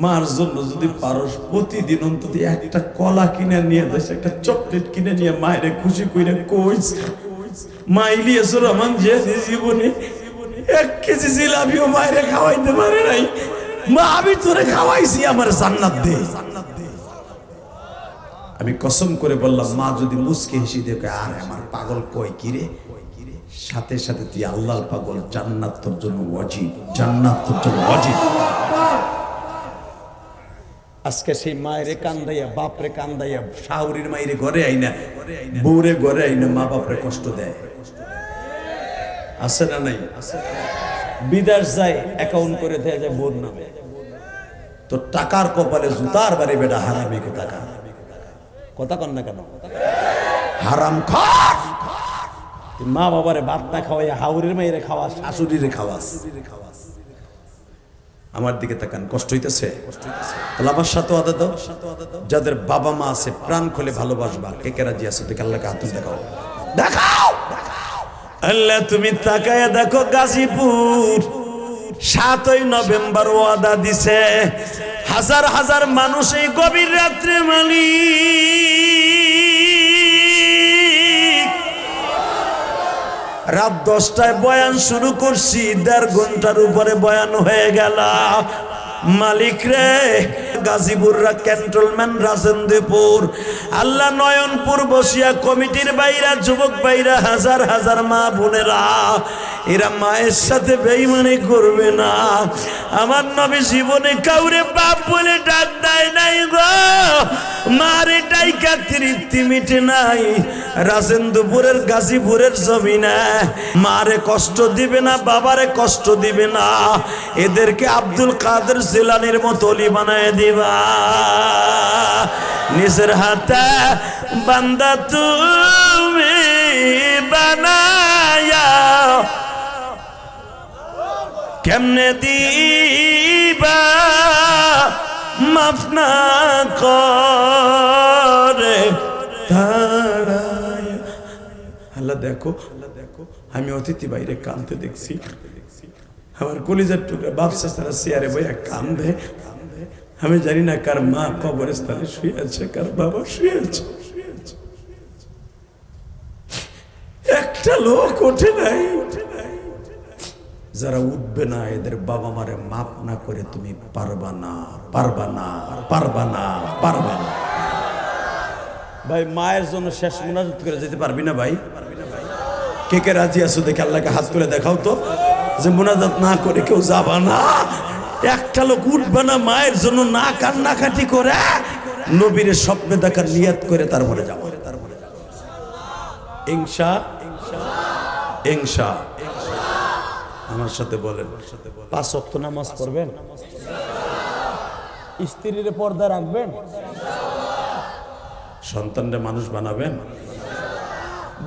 A: মার জন্য যদি পারস প্রতিদিন অন্তত একটা কলা কিনে নিয়ে যাস, একটা চকলেট কিনে নিয়ে মায়ের খুশি কইরা কইস, মা ইলিয়াস রহমান যে জীবনে 1 কেজি জিলাপিও মায়ের খাওয়াইতে পারে নাই, মা আমি তোরে খাওয়াইছি, আমার জান্নাত দে। আমি কসম করে বললাম, মা যদি মুস্কি হেসে দেখে, আর আমার পাগল কই কি রে, সাথে সাথে তুই আল্লাহর পাগল, জান্নাত তোর জন্য ওয়াজিব, জান্নাত তোর জন্য ওয়াজিব। আজকে সেই মায়েরে কান্দাইয়া, বাপরে কান্দাইয়া, শাহুরির মায়েরে ঘরে আইনা, বউরে ঘরে আইনা মা বাপরে কষ্ট দেয়, আছে না নাই? বিদেশ যায় অ্যাকাউন্ট করে দেয়া যায় বোন নামে। তো টাকার কপালে জুতার বাড়ি বেটা হারামি টাকা, কথা কন না কেন? হারাম খাস, মা বাবারে ভাত না খাওয়াই হাউরির মাইরে খাওয়াস, শাশুড়িরে খাওয়াস। আমার দিকে তাকান, কষ্ট হইতেছে? তাহলে আমার সাথে আদা দাও, যাদের বাবা মা আছে প্রাণ খুলে ভালোবাসবা। কে কে রাজি আছে? দেখে আল্লাহকে হাত দেখাও, দেখাও। আল্লাহ তুমি তাকায়া দেখো, গাজীপুর 7ই নভেম্বর ওয়াদা দিছে, হাজার হাজার মানুষ এই গভীর রাত্রে মালিক, রাত 10টায় বয়ান শুরু করছি, 1.5 ঘন্টার উপরে বয়ান হয়ে গেল। মালিক রে, গাজীপুররা ক্যান্টনমেন্ট রাজেন্দ্রপুর, আল্লাহ নয়নপুর বসিয়া কমিটির বাইরা, যুবক বাইরা, হাজার হাজার মা বোনেরা, এরা মায়ের সাথে বেঈমানি করবে না। আমার নবী জীবনে কাউরে বাপ বলে ডাক দেয় নাই গো, মারে ডাইকা তৃপ্তি মিটে নাই। রাজেন্দ্রপুরের গাজীপুরের জমিনে মারে কষ্ট দিবে না, বাবারে কষ্ট দিবে না, এদেরকে আব্দুল কাদের জিলানীর মতো অলি বানায় দিবা। নিজের হাতে বান্দা তুমি বানায়া কেমনে দিবা মাফ না করে তাড়ায়। আল্লাহ দেখো, আমি অতিথি বাইরে কাঁদতে দেখছি, আমার কলিজার টুকরা বাপসা সারা চেয়ারে বইয়া কান্দে। আমি জানি না কার মা কবরস্থানে শুয়ে আছে, কার বাবা শুয়ে আছে। একটা লোক ওঠে নাই। যারা উঠবে না এদের বাবা মারে মাপ না করে তুমি পারবা না, পারবা না, পারবা না, পারবা না। ভাই মায়ের জন্য শেষ মুনাজাত করে যেতে পারবি না ভাই? কে কে রাজি আছো দেখে আল্লাহকে হাত তুলে দেখাও তো, যে মুনাজাত না করে কেউ যাবা না। একটা লোক উঠবে না মায়ের জন্য, না কান্নাকাটি করে নবীর স্বপ্নে দেখার নিয়ত করে তারপরে যাবো। ইনশা ইনশা আমার সাথে বলেন, 5 ওয়াক্ত নামাজ পড়বেন, স্ত্রীর পর্দা রাখবেন, সন্তানরে মানুষ বানাবেন।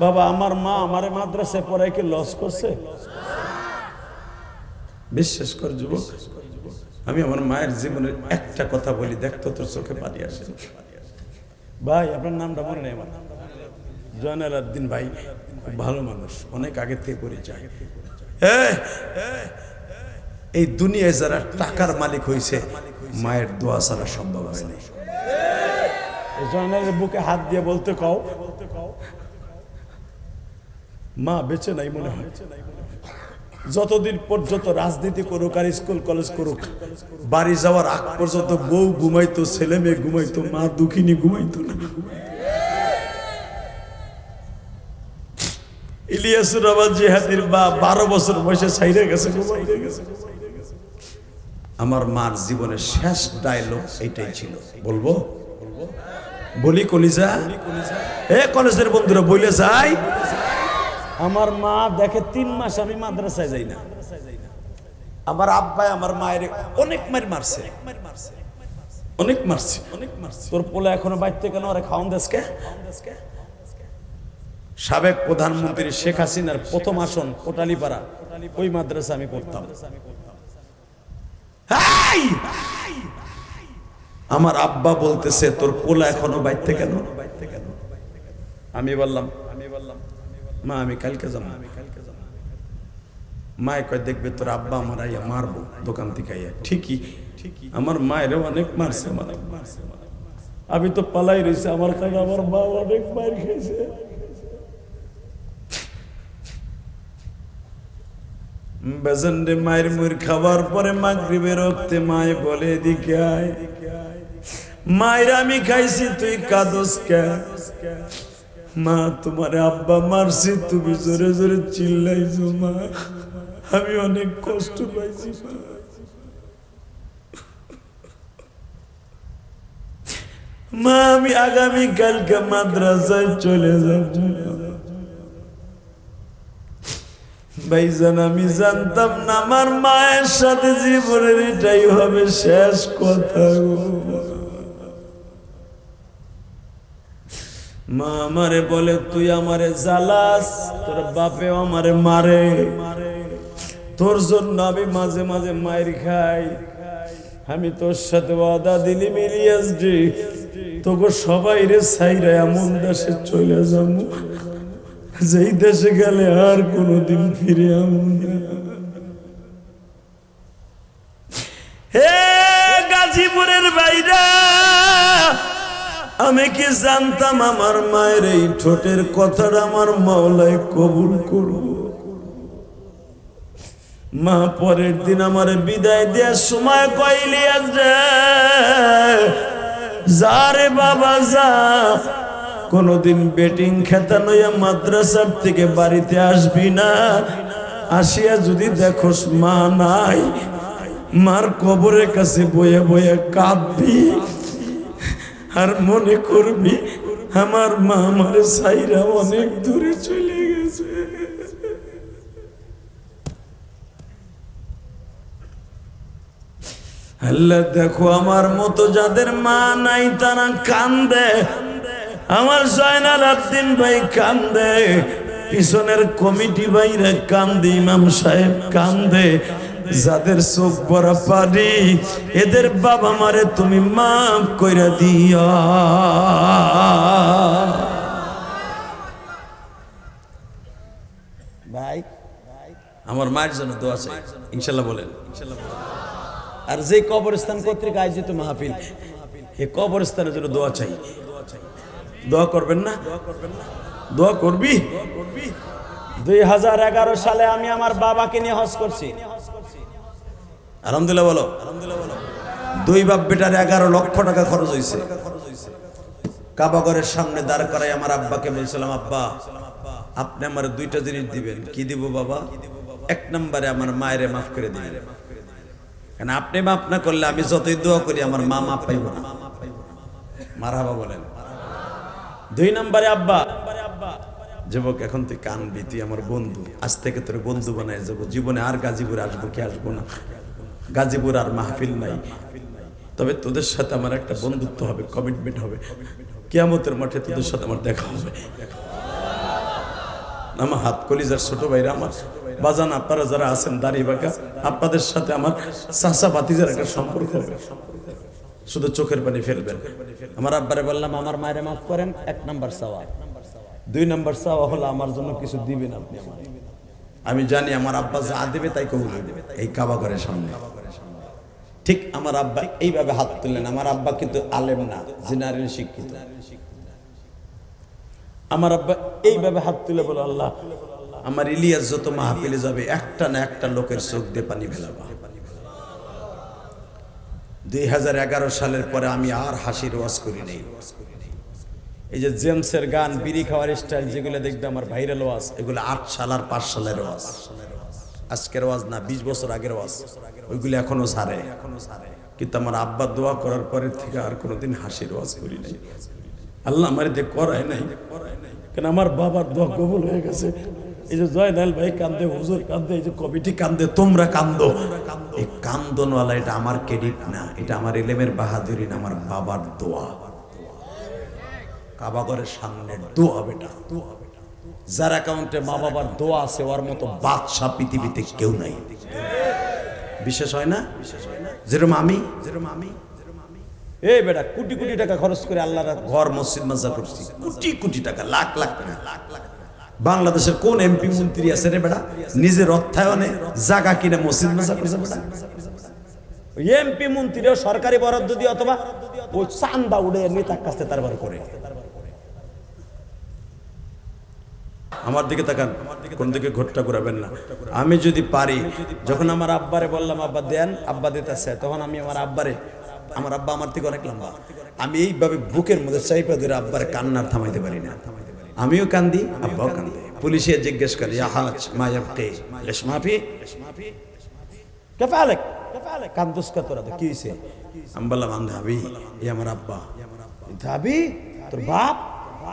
A: বাবা আমার মা আমারে মাদ্রাসায় পড়ায় কি লস করছে? বিশ্বাস কর যুবক, আমি আমার মায়ের জীবনের একটা কথা বলি, দেখতো তোর চোখে পানি আসে। ভাই আপনার নামটা মনে নেই আমার? জয়নাল আবদিন ভাই, ভালো মানুষ, অনেক আগে থেকে পরিচয়। এই দুনিয়ায় যারা টাকার মালিক হয়েছে মায়ের দোয়া ছাড়া সম্ভব হয়নি। জয়নালের বুকে হাত দিয়ে বলতে কও, মা বেঁচে নাই মনে হয়। যতদিন পর্যন্ত রাজনীতি করুক আর স্কুল কলেজ করুক, বাড়ি যাওয়ার আগ পর্যন্ত বউ ঘুমাইতো, ছেলে মেয়ে ঘুমাইতো, মা দুঃখিনী ঘুমাইতো না। ইলিয়াসুর রহমান জিহাদির বা 12 বছর বয়সে ছাইরে গেছে। আমার মার জীবনের শেষ ডায়লগ এইটাই ছিল। বলবো? বলি কলিজা? কলেজের বন্ধুরা বলে যাই, আমার মা দেখে 3 মাস আমি মাদ্রাসায় যাই না। আমার আব্বাই আমার মায়ের অনেক মার মারছে, অনেক মারছে। তোর পোলা এখনো বাইতে কেন, আরে খাওয়ান দেশকে। সাবেক প্রধানমন্ত্রী শেখ হাসিনার প্রথম আসন কোটালীপাড়া, ওই মাদ্রাসা আমি পড়তাম। আমার আব্বা বলতেছে তোর পোলা এখনো বাইতে কেন? আমি বললাম মা আমি কালকে যাবো। মায় কয় দেখবে তোর আব্বা আমার আইয়া মারবো দোকান থেকে আইয়া। ঠিকই আমার মায়ের অনেক মারছে, আমি তো পালাই রয়েছে, আমার কাছে আমার মা অনেক মার খেয়েছে। বেজন্ডে মায়ের মুর খাবার পরে মাগরিবের রক্তে মায়ে বলে এদিকে আয়। মায়ের আমি খাইছি তুই কাঁদস কে? মা তোমার আব্বা মারছি, তুমি জোরে জোরে চিল্লাইছো মা, আমি অনেক কষ্ট পাইছি মা, আমি আগামী কালকে মাদ্রাসায় চলে যাব। ভাইজান আমি জানতাম না আমার মায়ের সাথে জীবনের এটাই হবে শেষ কথা। মা আমারে বলে তুই আমারে জ্বালাস, তোর বাপে আমারে মারে, তোর জন্য আমি মাঝে মাঝে মায়ের খাই। আমি তোর সাথে ওয়াদা দিলি মিলিয়াস জি, তোকে সবাই রে ছাইরা এমন দেশে চলে যাবো যেই দেশে গেলে আর কোনোদিন ফিরে আমু না। হে গাজীপুরের বাইরা, আমি কি জানতাম আমার মায়ের এই ঠোঁটের কথাটা আমার মাওলায় কবুল করব। মা পরের দিন আমার বিদায় দেওয়ার সময় কইলি রে, যা রে বাবা যা, কোনদিন বেটিং খেতা নইয়া মাদ্রাসার থেকে বাড়িতে আসবি না, আসিয়া যদি দেখোস মা নাই, মার কবরের কাছে বয়ে বয়ে কাঁদবি আর মনে করবি আমার মা আমার সাইরা অনেক দূরে চলে গেছে। আল্লাহ দেখো আমার মতো যাদের মা নাই তারা কান্দে, আমার জয়নাল আব্দিন ভাই কান্দে, পিছনের কমিটি ভাইরা কান্দে, ইমাম সাহেব কান্দে, যাদের চোখ ভরা পানি, এদের বাবা মারে তুমি মাফ কইরা দিও। ভাই আমার মায়ের জন্য দোয়া চাই, ইনশাল্লাহ বলেন। আর যে কবরস্থান কর্তৃক আয়োজিত মাহফিল, এই কবরস্থানের জন্য দোয়া চাই। দোয়া করবেন না? দোয়া করবি? 2011 সালে আমি আমার বাবাকে নিয়ে হজ করছি। আলহামদুলিল্লাহ বলো। 2 বাপ বেটার 11 লক্ষ টাকা খরচ হয়েছে। কাবাগরের সামনে দাঁড় করাই আমার আব্বাকে বলছিলাম, আব্বা আপনি আমার 2টা জিনিস দিবেন। কি দিব বাবা? 1 নম্বরে আমার মায়েরে মাফ করে দিবেন, কারণ আপনি মাফ না করলে আমি যতই দোয়া করি আমার মা মাফ পাইব না। মারহাবা বলেন। 2 নম্বরে আব্বা, যুবক এখন তুই কানবি, তুই আমার বন্ধু, আজ থেকে তোর বন্ধু বানায় যাবো, জীবনে আর গাজীপুর আসবো কি আসবো না, গাজীপুর আর মাহফিল নাই, তবে তোদের সাথে আমার একটা বন্ধুত্ব হবে, কমিটমেন্ট হবে, কিয়ামতের মাঠে তোদের সাথে আমার দেখা হবে। আমার হাত কলিজার ছোট ভাইরা, আমার বাজান আপনারা যারা আছেন দাঁড়িয়ে বাঁকা, আপনাদের সাথে আমার চাচা ভাতিজার একটা সম্পর্ক হবে, শুধু চোখের পানি ফেলবেন। আমার আব্বারে বললাম আমার মায়েরে মাফ করেন, 1 নম্বর চাওয়া। 2 নম্বর চাওয়া হলো আমার জন্য কিছু দিবেন আপনি আমার। আমি জানি আমার আব্বা যা দেবে তাই কবুল হইবে এই কাবাগরের সামনে। ঠিক আমার আব্বা এইভাবে হাত তুললেন। আমার আব্বা কিন্তু আলেম না, জেনারেল শিক্ষিত। আমার আব্বা এইভাবে হাত তুলে বলে, আল্লাহ আমার ইলিয়াস যত মাহফিলে যাবে একটা না একটা লোকের চোখ দিয়ে পানি ফেলাবা। 2011 সালের পরে আমি আর হাসির ওয়াজ করি নাই। এই যে জেমসের গান, বিড়ি খাওয়ার স্টাইল যেগুলো দেখবে আমার ভাইরাল ওয়াজ, এগুলো 8 সাল আর 5 সালের ওয়াজ, আজকের ওয়াজ না, 20 বছর আগের ওয়াজ। ওইগুলো এখনো ছাড়ে, কিন্তু আমার আব্বা দোয়া করার পরে থেকে আর কোনোদিন হাসির ওয়াজ করি নাই। আল্লাহ আমার দিয়ে করায় নাই, কেন আমার বাবার দোয়া কবুল হয়ে গেছে। এই যে জয়নাল ভাই কান্দে, হুজুর কান্দে, এই যে কমিটি কান্দে, তোমরা কান্দো, এই কান্দনওয়ালা এটা আমার ক্রেডিট না, এটা আমার ইলমের বাহাদুরি না, আমার বাবার দোয়া। কাবাগরের সামনে দোয়া বেটা, যার অ্যাকাউন্টে মা বাবার দোয়া আছে ওর মতো বাদশা পৃথিবীতে কেউ নাই। বিশেষ হয় না? যেরকম আমি এই বেটা কোটি কোটি টাকা খরচ করে আল্লাহর ঘর মসজিদ মাদ্রাসা করছি, কোটি কোটি টাকা, লাখ লাখ টাকা। বাংলাদেশের কোন এমপি মন্ত্রী আছে রে বেটা নিজের অর্থায়নে জায়গা কিনে মসজিদ মাদ্রাসা করছে? বেটা এমপি মন্ত্রীও সরকারি বরাদ্দ দিয়ে অথবা ওই চান্দা উড়ে নেতার কাছে তারপরে করে। আমার দিকে তাকান, কোন দিকে ঘোরটা ঘুরাবেন না। আমি যদি পারি, যখন আমার আব্বারে বললাম আব্বা দেন, আব্বা দিতেছে, তখন আমি আমার আব্বারে, আমার আব্বা আমার থেকে অনেক লম্বা, আমি এইভাবে বুকের মধ্যে চাইপা ধরে আব্বারে কান্নার থামাইতে পারি না। আমিও কান্দি, আব্বাও কান্দে। পুলিশে জিজ্ঞেস করে ইয়াহাজ মায়াবকে লেশমাফি কেফালেক কান্দুস কা তোরা, কি হইছে? আমি বললাম আন্ধাবি, এই আমার আব্বা। ধাবি তোর বাপ?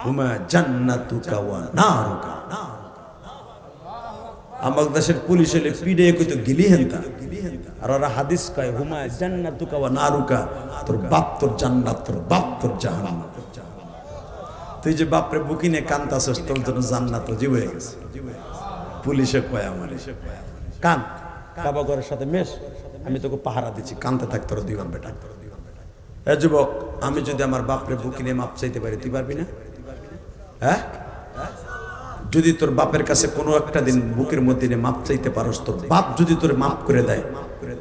A: হুমা জান্নাতুকা ওয়া নারুকা। আমার দেশের পুলিশ হলে পিড়ে কইতো গিলি হেনতা, আর ওরা হাদিস কয় হুমা জান্নাতুকা ওয়া নারুকা, তোর বাপ তোর জান্নাত, তোর বাপ তোর জাহান্নাম। তুই যে বাপরে বুকিনে কান্তাছস, তোর জন্য জান্নাত জীব হয়ে গেছে। পুলিশে কয় আমারে কান, কাবাগরের সাথে মেশ, আমি তোকে পাহারা দিচ্ছি, কানতে থাক তোর 2 বেটা। এ যুবক, আমি যদি আমার বাপরে বুকিনে মাপ চাইতে পারি, তুই পারবি না? হ্যাঁ, যদি তোর বাপের কাছে কোনো একটা দিন বুকের মধ্যে মাপ চাইতে পারস, তোর বাপ যদি তোর মাপ করে দেয়,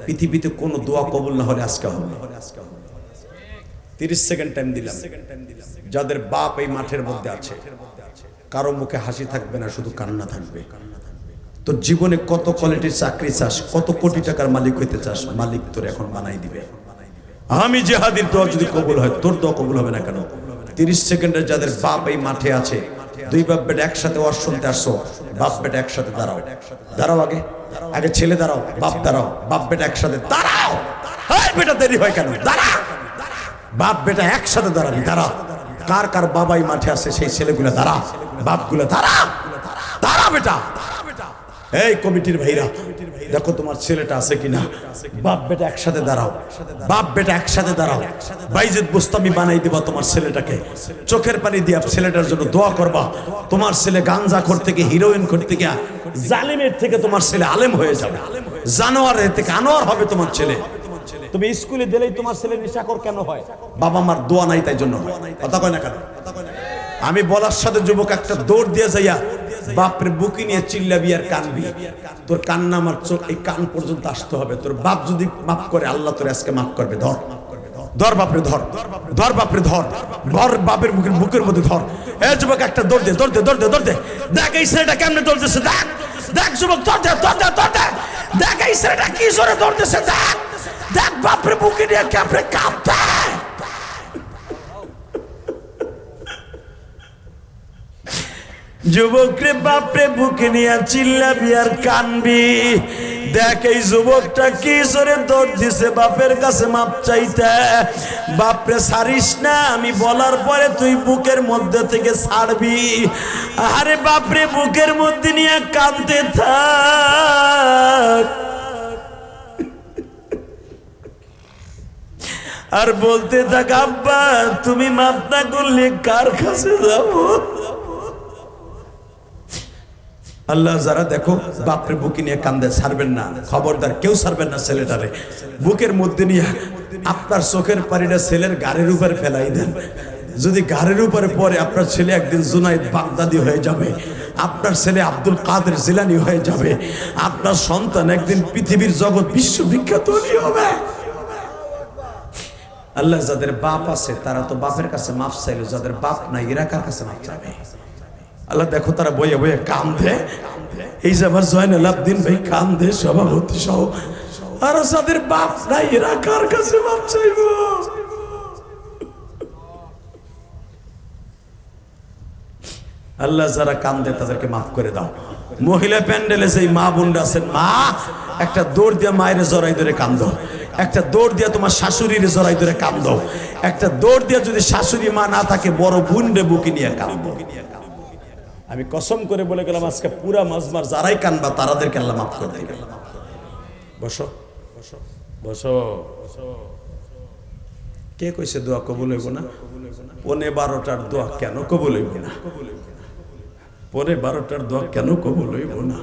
A: পৃথিবীতে কোনো দোয়া কবুল না হলে আজকে হবে। 30 সেকেন্ড টাইম দিলাম। যাদের বাপ এই মাঠের মধ্যে আছে, কারো মুখে হাসি থাকবে না, শুধু কান্না থাকবে। তো জীবনে কত কোয়ালিটির চাকরি চাস, কত কোটি টাকার মালিক হইতে চাস, মালিক তোর এখন বানাই দিবে। আমি জেহাদির দোয়া যদি কবুল হয়, তোর দোয়া কবুল হবে না কেন? 30 সেকেন্ডের যাদের বাপ এই মাঠে আছে, দুই বাপ বেটা একসাথে ওয়াজ শুনতে আসছো, বাপ বেটা একসাথে দাঁড়াও, দাঁড়াও, আগে আগে ছেলে দাঁড়াও, বাপ দাঁড়াও, বাপ বেটা একসাথে দাঁড়াও। এই বেটা দেরি হয় কেন? দাঁড়া, বাপ বেটা একসাথে দাঁড়াবি, দাঁড়া। কার কার বাবাই মাঠে আছে সেই ছেলেগুলো দাঁড়া, বাপগুলো দাঁড়া, দাঁড়া বেটা। এই কমিটির ভাইরা দেখো তোমার ছেলেটা আছে কিনা, বাপ বেটা একসাথে দাঁড়াও, বাপ বেটা একসাথে দাঁড়াও। বাইজিদ বুস্তামি বানাই দিবা তোমার ছেলেটাকে, চোখের পানি দিয়া ছেলেটার জন্য দোয়া করবা। তোমার ছেলে গাঞ্জাখোর থেকে, হিরোইন খোর থেকে, জালিমের থেকে তোমার ছেলে আলেম হয়ে যাবে, জানোয়ারের থেকে আনোয়ার হবে তোমার ছেলে। তুমি স্কুলে দিলেই তোমার ছেলে নেশাখোর কেন হয়? বাবা মার দোয়া নাই তাই জন্য হয়। কথা কয় না কেন? আমি বলার সাথে যুবক একটা দৌড় দিয়ে যাইয়া বাপরে বুকি নিয়ে চিল্লাবি আর কানবি। তোর কান্না আমার চোখ এই কান পর্যন্ত আসতে হবে। তোর বাপ যদি মাফ করে, আল্লাহ তোর আজকে মাফ করবে। ধর ধর বাপরে, ধর ধর বাপরে, ধর ধর বাপের বুকের মধ্যে ধর। এ যুবক একটা দৌড় দে, দৌড় দে, দৌড় দে, দৌড় দে। দেখ এই ছেলেটা কেমনে দৌড়তেছে, দেখ দেখ যুবক, দৌড় দে, দৌড় দে, দৌড় দে। দেখ এই ছেলেটা কি জোরে দৌড়তেছে, দেখ দেখ বাপরে বুকে নিয়ে কেমনে কাঁপতে। যুবক রে বাপরে বুকে নিয়ে চিল্লাবি আর কানবি। দেখ এই যুবকটা কি জোরে দৌড় দিছে বাপের কাছে মাপ চাইতে। বাপরে ছাড়িস না, আমি বলার পরে তুই বুকের মধ্যে থেকে ছাড়বি। আরে বাপরে বুকের মধ্যে নিয়ে কাঁদতে থাক আর বলতে থাক, আব্বা তুমি মাপ না করলে কার কাছে যাবো? আল্লাহ যারা দেখো বাপরে বুকে নিয়ে কান্দে, ছাড়বেন না, খবরদার কেউ ছাড়বেন না। ছেলেটারে বুকের মধ্যে নিয়ে আপনার চোখের পানিটা ছেলের গাড়ির উপরে ফেলাই দেন। যদি গাড়ির উপরে পড়ে, আপনার ছেলে একদিন জুনাইদ বাগদাদি হয়ে যাবে, আপনার ছেলে আব্দুল কাদের জিলানী হয়ে যাবে, আপনার সন্তান একদিন পৃথিবীর জগৎ বিশ্ববিখ্যাত হবে। আল্লাহ যাদের বাপ আছে তারা তো বাপের কাছে মাফ চাইলো, যাদের বাপ নাই এরা কার কাছে মাফ চাইবে? আল্লাহ দেখো তারা বইয়ে বইয়ে কান্দে। এই যে আমার জয়নাল আবদিন ভাই কান্দে, সভাপতি সহ। আর যাদের বাপ নাই এরা কার কাছে মাপ চাইব? আল্লাহ যারা কান্দে তাদেরকে মাফ করে দাও। মহিলা প্যান্ডেলে সেই মা বোনরা আছেন, মা একটা দৌড় দিয়ে মায়ের জড়াই ধরে কান্দো, একটা দৌড় দিয়ে তোমার শাশুড়ির জড়াই ধরে কান্দো, একটা দৌড় দিয়ে যদি শাশুড়ি মা না থাকে বড় বোন রে বুকে নিয়ে কান্দো। আমি কসম করে বলে গেলাম আজকে পুরা মাজমার যারাই কানবা তারাদেরকে আল্লাহ মাফ করে দেবে। বসো বসো বসো। কে কইছে দোয়া কবুল হইব না? 12:15 দোয়া কেন কবুল হইব না? 12:15 দোয়া কেন কবুল হইব না?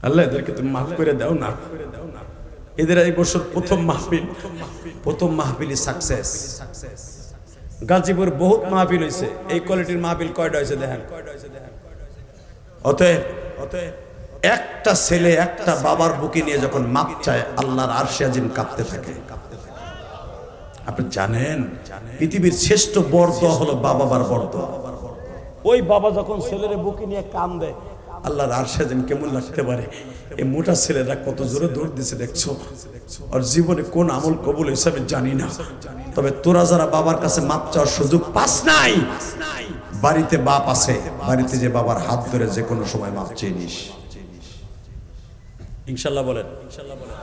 A: আল্লাহ এদেরকে তুমি মাফ করে দাও না। এদের এই বছর প্রথম মাহফিলি সাকসেস। গাজীপুর বহুত মাহফিল হয়েছে, এই কোয়ালিটির মাহফিল কয়টা হয়েছে দেখেন। অতএব একটা ছেলে একটা বাবার বুকে নিয়ে যখন মাপ চায়, আল্লাহর আরশে আজিম কাঁপতে থাকে। আপনি জানেন পৃথিবীর শ্রেষ্ঠ বর দোয়া হলো বাবা বার বর দোয়া। ওই বাবা যখন ছেলের বুকে নিয়ে কান্দে, আল্লাহর আরশে আজিম কেমন লাগতে পারে। এই মোটা ছেলেরা কত জোরে দৌড় দিছে দেখছো। আর জীবনে কোন আমল কবুল হিসাবে জানি না, তবে তোরা যারা বাবার কাছে মাপ চাওয়ার সুযোগ পাস নাই, বাড়িতে বাপ আছে, বাড়িতে যে বাবার হাত ধরে যে কোনো সময় মাপ চেয়ে নিস। ইনশাল্লাহ বলেন, ইনশাল্লাহ বলেন।